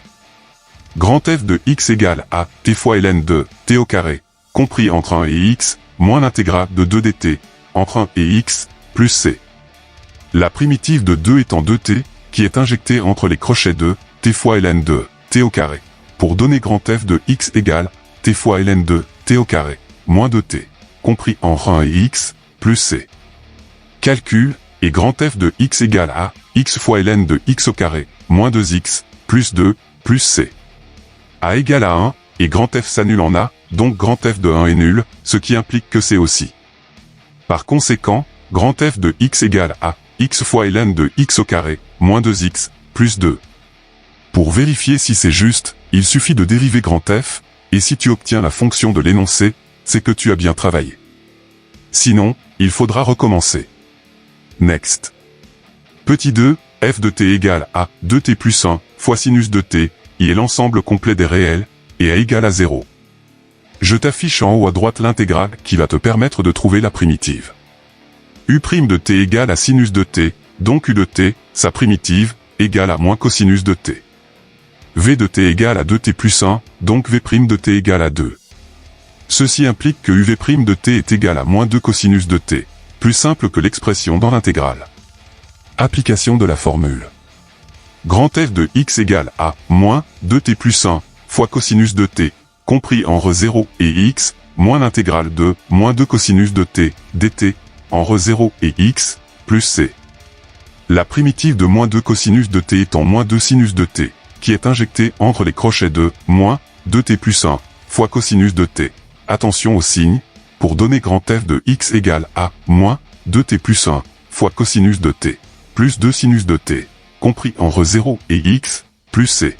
Grand F de x égale à t fois ln de t au carré, compris entre 1 et x, moins l'intégrale de 2 dt, entre 1 et x, plus c. La primitive de 2 étant 2t, qui est injectée entre les crochets de t fois ln de t au carré, pour donner grand F de x égale t fois ln de t au carré, moins 2t, compris entre 1 et x, plus c. Calcul, et grand F de x égale à x fois ln de x au carré, moins 2x, plus 2, plus c. A égale à 1, et grand F s'annule en A, donc grand F de 1 est nul, ce qui implique que c'est aussi. Par conséquent, grand F de x égale à x fois ln de x au carré, moins 2x, plus 2. Pour vérifier si c'est juste, il suffit de dériver grand F, et si tu obtiens la fonction de l'énoncé, c'est que tu as bien travaillé. Sinon, il faudra recommencer. Next. Petit 2, f de t égale à 2t plus 1 fois sinus de t, i est l'ensemble complet des réels, et a égale à 0. Je t'affiche en haut à droite l'intégrale qui va te permettre de trouver la primitive. U' de t égale à sinus de t, donc u de t, sa primitive, égale à moins cosinus de t. V de t égale à 2t plus 1, donc V' de t égale à 2. Ceci implique que uv' de t est égal à moins 2 cosinus de t, plus simple que l'expression dans l'intégrale. Application de la formule. Grand F de x égale à moins 2t plus 1 fois cosinus de t, compris en re 0 et x, moins l'intégrale de moins 2 cosinus de t, dt, en re 0 et x, plus c. La primitive de moins 2 cosinus de t étant moins 2 sinus de t, qui est injectée entre les crochets de moins 2t plus 1 fois cosinus de t. Attention au signe, pour donner grand F de x égale à moins 2t plus 1 fois cosinus de t, plus 2 sinus de t, compris en re 0 et x, plus c.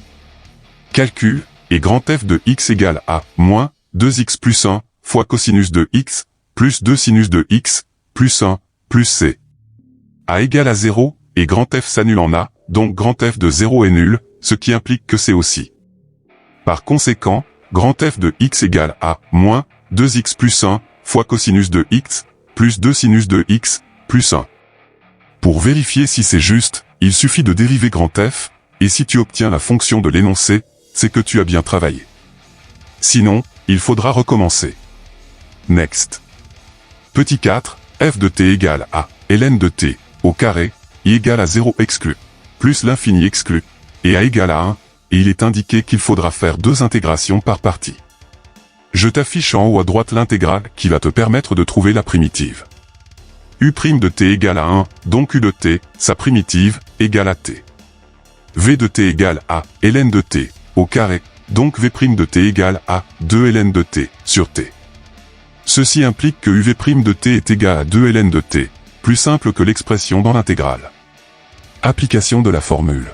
Calcul, et grand F de x égale à moins 2x plus 1 fois cosinus de x, plus 2 sinus de x, plus 1, plus c. A égale à 0, et grand F s'annule en a, donc grand F de 0 est nul, ce qui implique que c'est aussi. Par conséquent, grand F de x égale à moins 2x plus 1 fois cosinus de x, plus 2 sinus de x, plus 1. Pour vérifier si c'est juste, il suffit de dériver grand F, et si tu obtiens la fonction de l'énoncé, c'est que tu as bien travaillé. Sinon, il faudra recommencer. Next. Petit 4, f de t égale à ln de t, au carré, i égale à 0 exclu, plus l'infini exclu, et a égale à 1, et il est indiqué qu'il faudra faire 2 intégrations par partie. Je t'affiche en haut à droite l'intégrale qui va te permettre de trouver la primitive. U' de t égale à 1, donc u de t, sa primitive, égale à t. V de t égale à ln de t, au carré, donc V' de t égale à 2 ln de t, sur t. Ceci implique que uv' de t est égal à 2 ln de t, plus simple que l'expression dans l'intégrale. Application de la formule.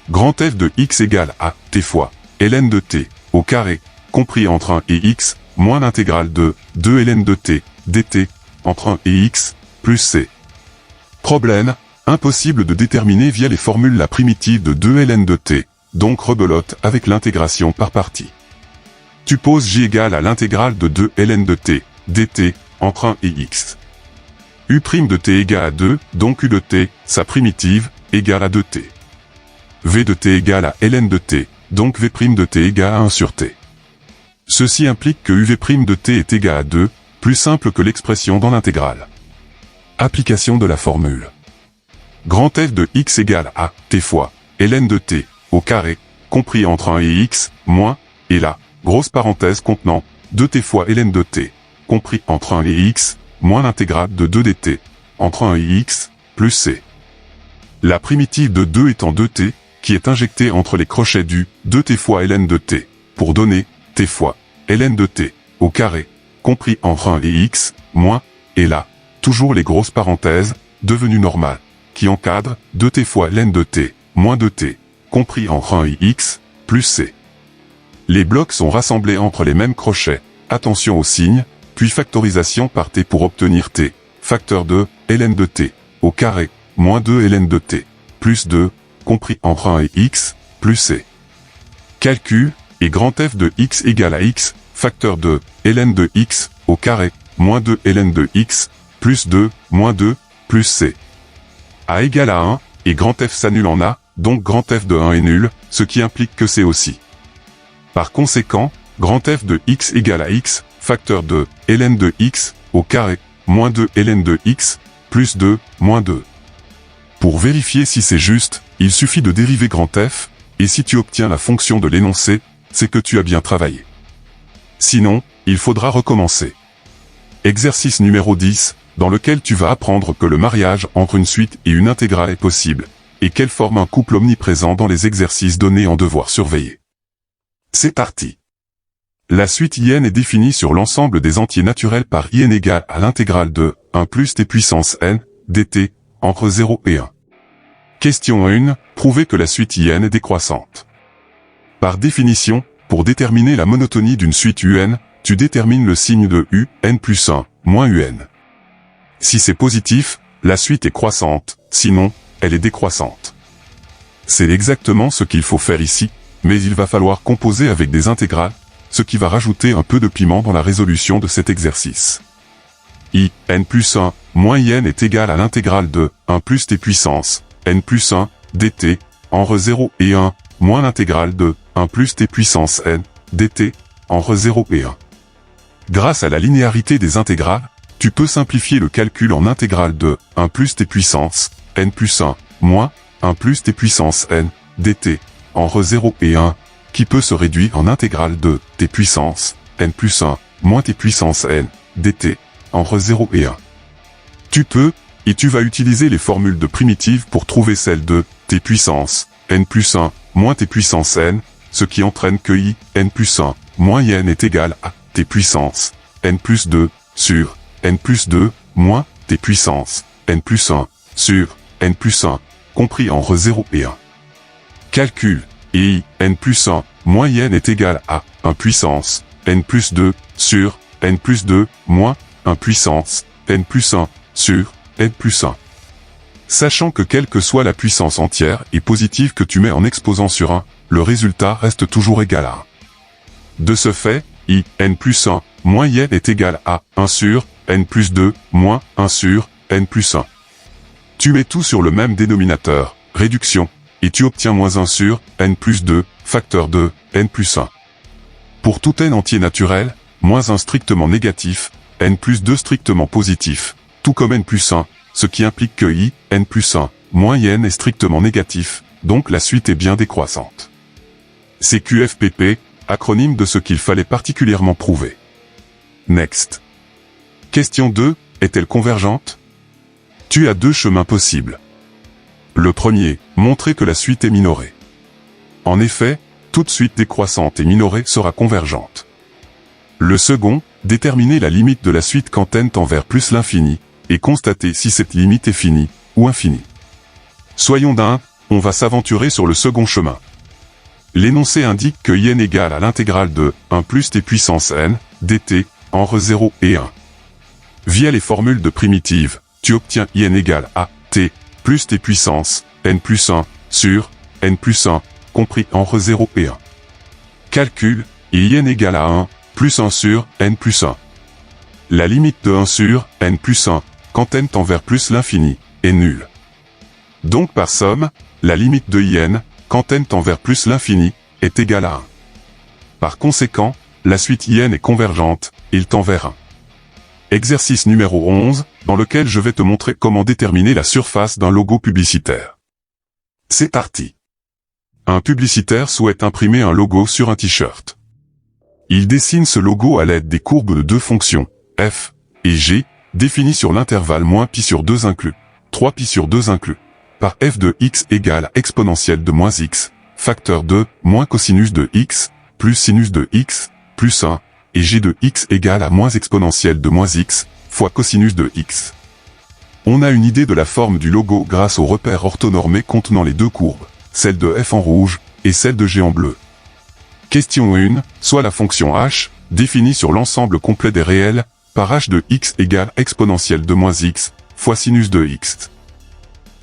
Grand F de x égale à t fois ln de t, au carré, compris entre 1 et x, moins l'intégrale de 2 ln de t, dt, entre 1 et x, plus c. Problème, impossible de déterminer via les formules la primitive de 2 ln de t, donc rebelote avec l'intégration par partie. Tu poses j égale à l'intégrale de 2 ln de t, dt, entre 1 et x. U' de t égale à 2, donc u de t, sa primitive, égale à 2t. V de t égale à ln de t, donc V' de t égale à 1 sur t. Ceci implique que uv' de t est égal à 2, plus simple que l'expression dans l'intégrale. Application de la formule. Grand F de x égale à t fois ln de t, au carré, compris entre 1 et x, moins, et là, grosse parenthèse contenant 2t fois ln de t, compris entre 1 et x, moins l'intégrale de 2 dt, entre 1 et x, plus c. La primitive de 2 étant 2t, qui est injectée entre les crochets du 2t fois ln de t, pour donner t fois ln de t, au carré, compris entre 1 et x, moins, et là, toujours les grosses parenthèses, devenues normales, qui encadrent 2t fois ln de t, moins 2t, compris entre 1 et x, plus c. Les blocs sont rassemblés entre les mêmes crochets, attention au signe, puis factorisation par t pour obtenir t, facteur de ln de t, au carré, moins 2 ln de t, plus 2, compris entre 1 et x, plus c. Calcul, et grand F de x égale à x, facteur de ln de x, au carré, moins 2 ln de x, plus 2, moins 2, plus c. A égale à 1, et grand F s'annule en a, donc grand F de 1 est nul, ce qui implique que c'est aussi. Par conséquent, grand F de x égale à x, facteur de ln de x, au carré, moins 2 ln de x, plus 2, moins 2. Pour vérifier si c'est juste, il suffit de dériver grand F, et si tu obtiens la fonction de l'énoncé, c'est que tu as bien travaillé. Sinon, il faudra recommencer. Exercice numéro 10, dans lequel tu vas apprendre que le mariage entre une suite et une intégrale est possible, et qu'elle forme un couple omniprésent dans les exercices donnés en devoir surveiller. C'est parti. La suite IN est définie sur l'ensemble des entiers naturels par IN égale à l'intégrale de 1 plus t puissance n, dt, entre 0 et 1. Question 1, prouvez que la suite IN est décroissante. Par définition, pour déterminer la monotonie d'une suite UN, tu détermines le signe de U, n plus 1, moins UN. Si c'est positif, la suite est croissante, sinon, elle est décroissante. C'est exactement ce qu'il faut faire ici, mais il va falloir composer avec des intégrales, ce qui va rajouter un peu de piment dans la résolution de cet exercice. I, n plus 1, moins in est égal à l'intégrale de 1 plus t puissance, n plus 1, dt, en re 0 et 1, moins l'intégrale de 1 plus t puissance n, dt, en re 0 et 1. Grâce à la linéarité des intégrales, tu peux simplifier le calcul en intégrale de 1 plus t puissance, n plus 1, moins 1 plus t puissance n, dt, en re 0 et 1, qui peut se réduire en intégrale de t puissance, n plus 1, moins t puissance n, dt, en re 0 et 1. Tu peux, et tu vas utiliser les formules de primitives pour trouver celle de t puissance, n plus 1, moins t puissance n, ce qui entraîne que i, n plus 1, moins in est égal à t puissance, n plus 2, sur n plus 2, moins t puissance, n plus 1, sur n plus 1, compris en re 0 et 1. Calcul, et i, n plus 1, moins in est égal à 1 puissance, n plus 2, sur n plus 2, moins 1 puissance, n plus 1, sur n plus 1. Sachant que quelle que soit la puissance entière et positive que tu mets en exposant sur 1, le résultat reste toujours égal à 1. De ce fait, i, n plus 1, moins in est égal à 1 sur n plus 2, moins 1 sur n plus 1. Tu mets tout sur le même dénominateur, réduction, et tu obtiens moins 1 sur n plus 2, facteur de n plus 1. Pour tout n entier naturel, moins 1 strictement négatif, n plus 2 strictement positif, tout comme n plus 1, ce qui implique que i, n plus 1, moins in est strictement négatif, donc la suite est bien décroissante. C'est QFPP, acronyme de ce qu'il fallait particulièrement prouver. Next. Question 2, est-elle convergente? Tu as deux chemins possibles. Le premier, montrer que la suite est minorée. En effet, toute suite décroissante et minorée sera convergente. Le second, déterminer la limite de la suite quand n tend vers plus l'infini, et constater si cette limite est finie, ou infinie. Soyons d'un, on va s'aventurer sur le second chemin. L'énoncé indique que in égale à l'intégrale de 1 plus t puissance n, dt, en re 0 et 1. Via les formules de primitives, tu obtiens in égale à t, plus t puissance, n plus 1, sur n plus 1, compris en re 0 et 1. Calcul, et in égale à 1, plus 1 sur n plus 1. La limite de 1 sur n plus 1, quand n tend vers plus l'infini, est nulle. Donc par somme, la limite de in, quand n tend vers plus l'infini, est égale à 1. Par conséquent, la suite in est convergente, il tend vers 1. Exercice numéro 11, dans lequel je vais te montrer comment déterminer la surface d'un logo publicitaire. C'est parti. Un publicitaire souhaite imprimer un logo sur un t-shirt. Il dessine ce logo à l'aide des courbes de deux fonctions, f et g, définies sur l'intervalle moins pi sur 2 inclus, 3 pi sur 2 inclus, par f de x égale à exponentielle de moins x, facteur de moins cosinus de x, plus sinus de x, plus 1, et g de x égale à moins exponentielle de moins x, fois cosinus de x. On a une idée de la forme du logo grâce au repère orthonormé contenant les deux courbes, celle de f en rouge, et celle de g en bleu. Question 1, soit la fonction h, définie sur l'ensemble complet des réels, par h de x égale exponentielle de moins x, fois sinus de x.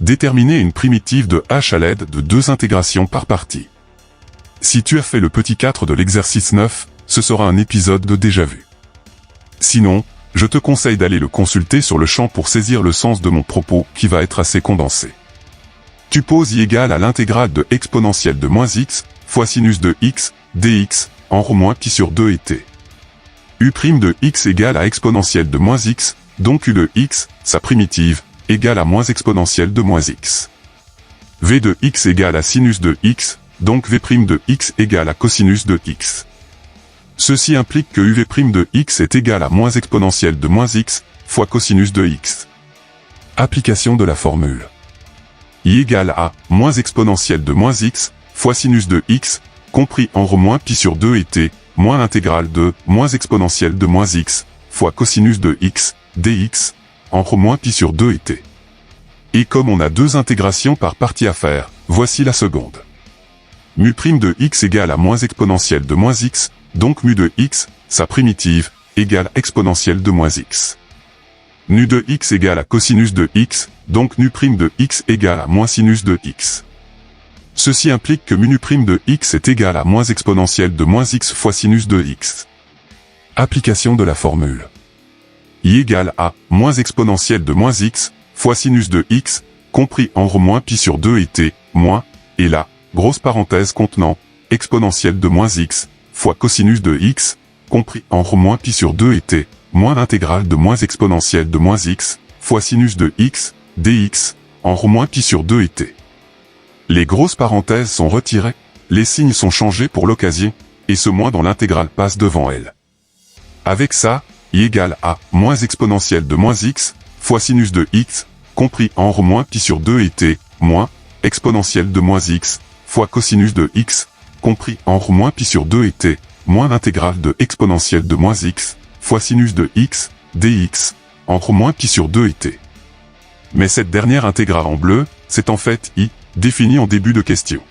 Déterminer une primitive de h à l'aide de deux intégrations par partie. Si tu as fait le petit 4 de l'exercice 9, ce sera un épisode de déjà vu. Sinon, je te conseille d'aller le consulter sur le champ pour saisir le sens de mon propos qui va être assez condensé. Tu poses i égale à l'intégrale de exponentielle de moins x, fois sinus de x, dx, en rho moins pi sur 2 et t. U' de x égale à exponentielle de moins x, donc u de x, sa primitive, égale à moins exponentielle de moins x. V de x égale à sinus de x, donc v' de x égale à cosinus de x. Ceci implique que uv' de x est égal à moins exponentielle de moins x, fois cosinus de x. Application de la formule. I égale à moins exponentielle de moins x, fois sinus de x, compris en rho moins pi sur 2 et t, moins l'intégrale de moins exponentielle de moins x, fois cosinus de x, dx, en rho moins pi sur 2 et t. Et comme on a deux intégrations par partie à faire, voici la seconde. Mu' de x égale à moins exponentielle de moins x, donc mu de x, sa primitive, égale exponentielle de moins x. nu de x égale à cosinus de x, donc nu' de x égale à moins sinus de x. Ceci implique que mu' de x est égal à moins exponentielle de moins x fois sinus de x. Application de la formule. I égale à moins exponentielle de moins x fois sinus de x, compris en rho moins pi sur 2 et t, moins, et la, grosse parenthèse contenant, exponentielle de moins x, fois cosinus de x, compris en rho moins pi sur 2 et t, moins l'intégrale de moins exponentielle de moins x, fois sinus de x, dx, en rho moins pi sur 2 et t. Les grosses parenthèses sont retirées, les signes sont changés pour l'occasion, et ce moins dans l'intégrale passe devant elle. Avec ça, I égale à moins exponentielle de moins x, fois sinus de x, compris en rho moins pi sur 2 et t, moins, exponentielle de moins x, fois cosinus de x, compris en rho moins pi sur 2 et t, moins l'intégrale de exponentielle de moins x, fois sinus de x, dx, en rho moins pi sur 2 et t. Mais cette dernière intégrale en bleu, c'est en fait I, définie en début de question.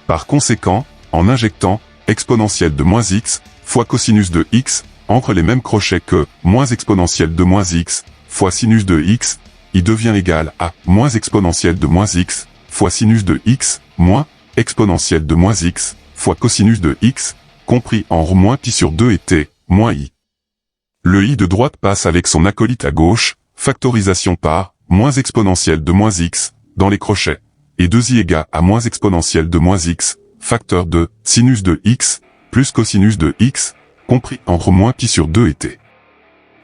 Par conséquent, en injectant, exponentielle de moins x, fois cosinus de x, entre les mêmes crochets que, moins exponentielle de moins x, fois sinus de x, I devient égal à, moins exponentielle de moins x, fois sinus de x, moins, exponentielle de moins x, fois cosinus de x, compris en rho moins pi sur 2 et t, moins I. Le I de droite passe avec son acolyte à gauche, factorisation par, moins exponentielle de moins x, dans les crochets, et 2i égale à moins exponentielle de moins x, facteur de, sinus de x, plus cosinus de x, compris en rho moins pi sur 2 et t.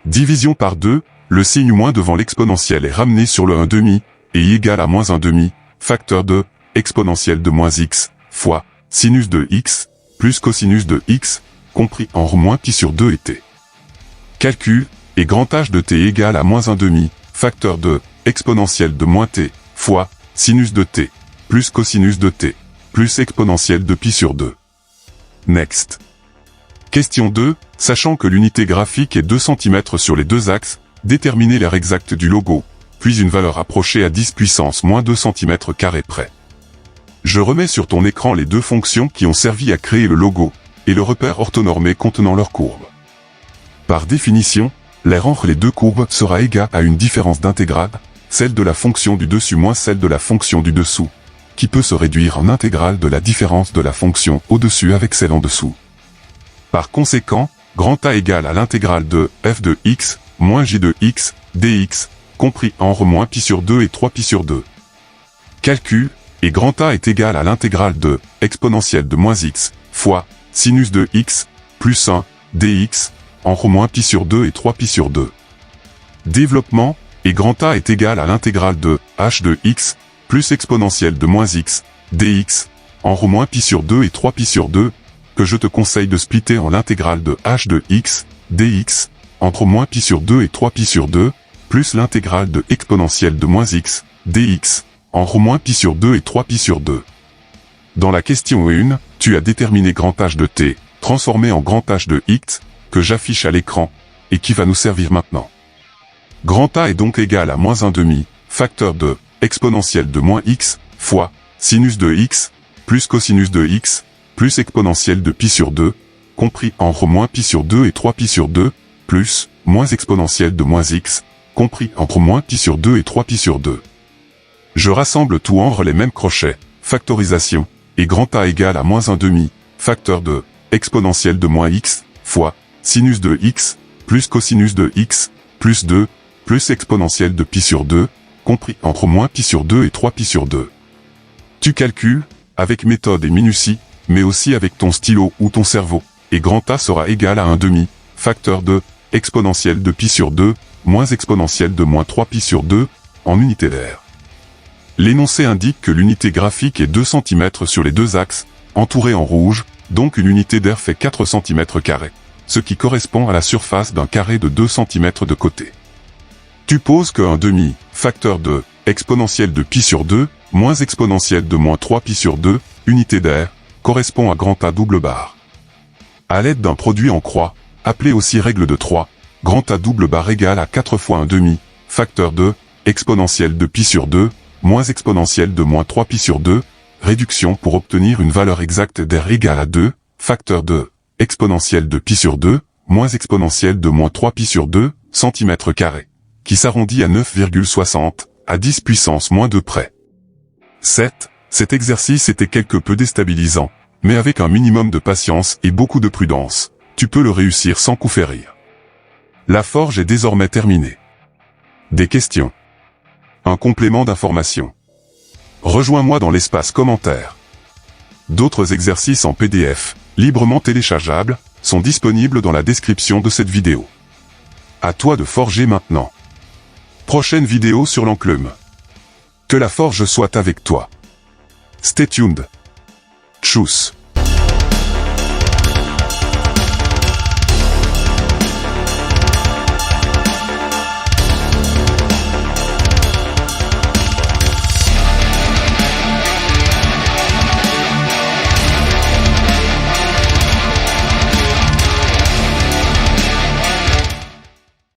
Division par 2, le signe moins devant l'exponentielle est ramené sur le 1/2, et I égale à moins 1/2, facteur de, exponentielle de moins x, fois, sinus de x, plus cosinus de x, compris en rho moins pi sur 2 et t. Calcul, et grand H de t égale à moins 1/2, facteur de, exponentielle de moins t, fois, sinus de t, plus cosinus de t, plus exponentielle de pi sur 2. Next. Question 2, sachant que l'unité graphique est 2 cm sur les deux axes, déterminez l'aire exacte du logo, puis une valeur approchée à 10 puissance moins 2 cm² près. Je remets sur ton écran les deux fonctions qui ont servi à créer le logo, et le repère orthonormé contenant leurs courbes. Par définition, l'aire entre les deux courbes sera égale à une différence d'intégrale, celle de la fonction du dessus moins celle de la fonction du dessous, qui peut se réduire en intégrale de la différence de la fonction au-dessus avec celle en dessous. Par conséquent, grand A égale à l'intégrale de f de x, moins j de x, dx, compris en rho moins pi sur 2 et 3 pi sur 2. Calcul, et grand A est égal à l'intégrale de exponentielle de moins x, fois, sinus de x, plus 1, dx, en rho moins pi sur 2 et 3 pi sur 2. Développement, et grand A est égal à l'intégrale de h de x, plus exponentielle de moins x, dx, en rho moins pi sur 2 et 3 pi sur 2, que je te conseille de splitter en l'intégrale de h de x, dx, entre moins pi sur 2 et 3 pi sur 2, plus l'intégrale de exponentielle de moins x, dx, en rho moins pi sur 2 et 3 pi sur 2. Dans la question 1, tu as déterminé grand H de t, transformé en grand H de x, que j'affiche à l'écran, et qui va nous servir maintenant. Grand A est donc égal à moins 1/2, facteur de, exponentielle de moins x, fois, sinus de x, plus cosinus de x, plus exponentielle de pi sur 2, compris en rho moins pi sur 2 et 3 pi sur 2, plus, moins exponentielle de moins x, compris entre moins pi sur 2 et 3 pi sur 2. Je rassemble tout entre les mêmes crochets, factorisation, et grand A égale à moins 1/2, facteur de, exponentielle de moins x, fois, sinus de x, plus cosinus de x, plus 2, plus exponentielle de pi sur 2, compris entre moins pi sur 2 et 3 pi sur 2. Tu calcules, avec méthode et minutie, mais aussi avec ton stylo ou ton cerveau, et grand A sera égal à 1/2, facteur de, exponentielle de pi sur 2, moins exponentielle de moins 3 pi sur 2, en unité d'aire. L'énoncé indique que l'unité graphique est 2 cm sur les deux axes, entourée en rouge, donc une unité d'aire fait 4 cm², ce qui correspond à la surface d'un carré de 2 cm de côté. Tu poses que 1/2, facteur de, exponentielle de pi sur 2, moins exponentielle de moins 3 pi sur 2, unité d'aire, correspond à grand A double barre. À l'aide d'un produit en croix, appelé aussi règle de 3, grand A double barre égale à 4 fois 1/2, facteur de, exponentielle de pi sur 2, moins exponentielle de moins 3 pi sur 2, réduction pour obtenir une valeur exacte d'aire égale à 2, facteur de, exponentielle de pi sur 2, moins exponentielle de moins 3 pi sur 2, cm², qui s'arrondit à 9,60, à 10 puissance moins 2 près. 7. Cet exercice était quelque peu déstabilisant, mais avec un minimum de patience et beaucoup de prudence, tu peux le réussir sans coup férir. La forge est désormais terminée. Des questions? Un complément d'information? Rejoins-moi dans l'espace commentaire. D'autres exercices en PDF, librement téléchargeables, sont disponibles dans la description de cette vidéo. À toi de forger maintenant. Prochaine vidéo sur l'enclume. Que la forge soit avec toi. Stay tuned. Tchuss.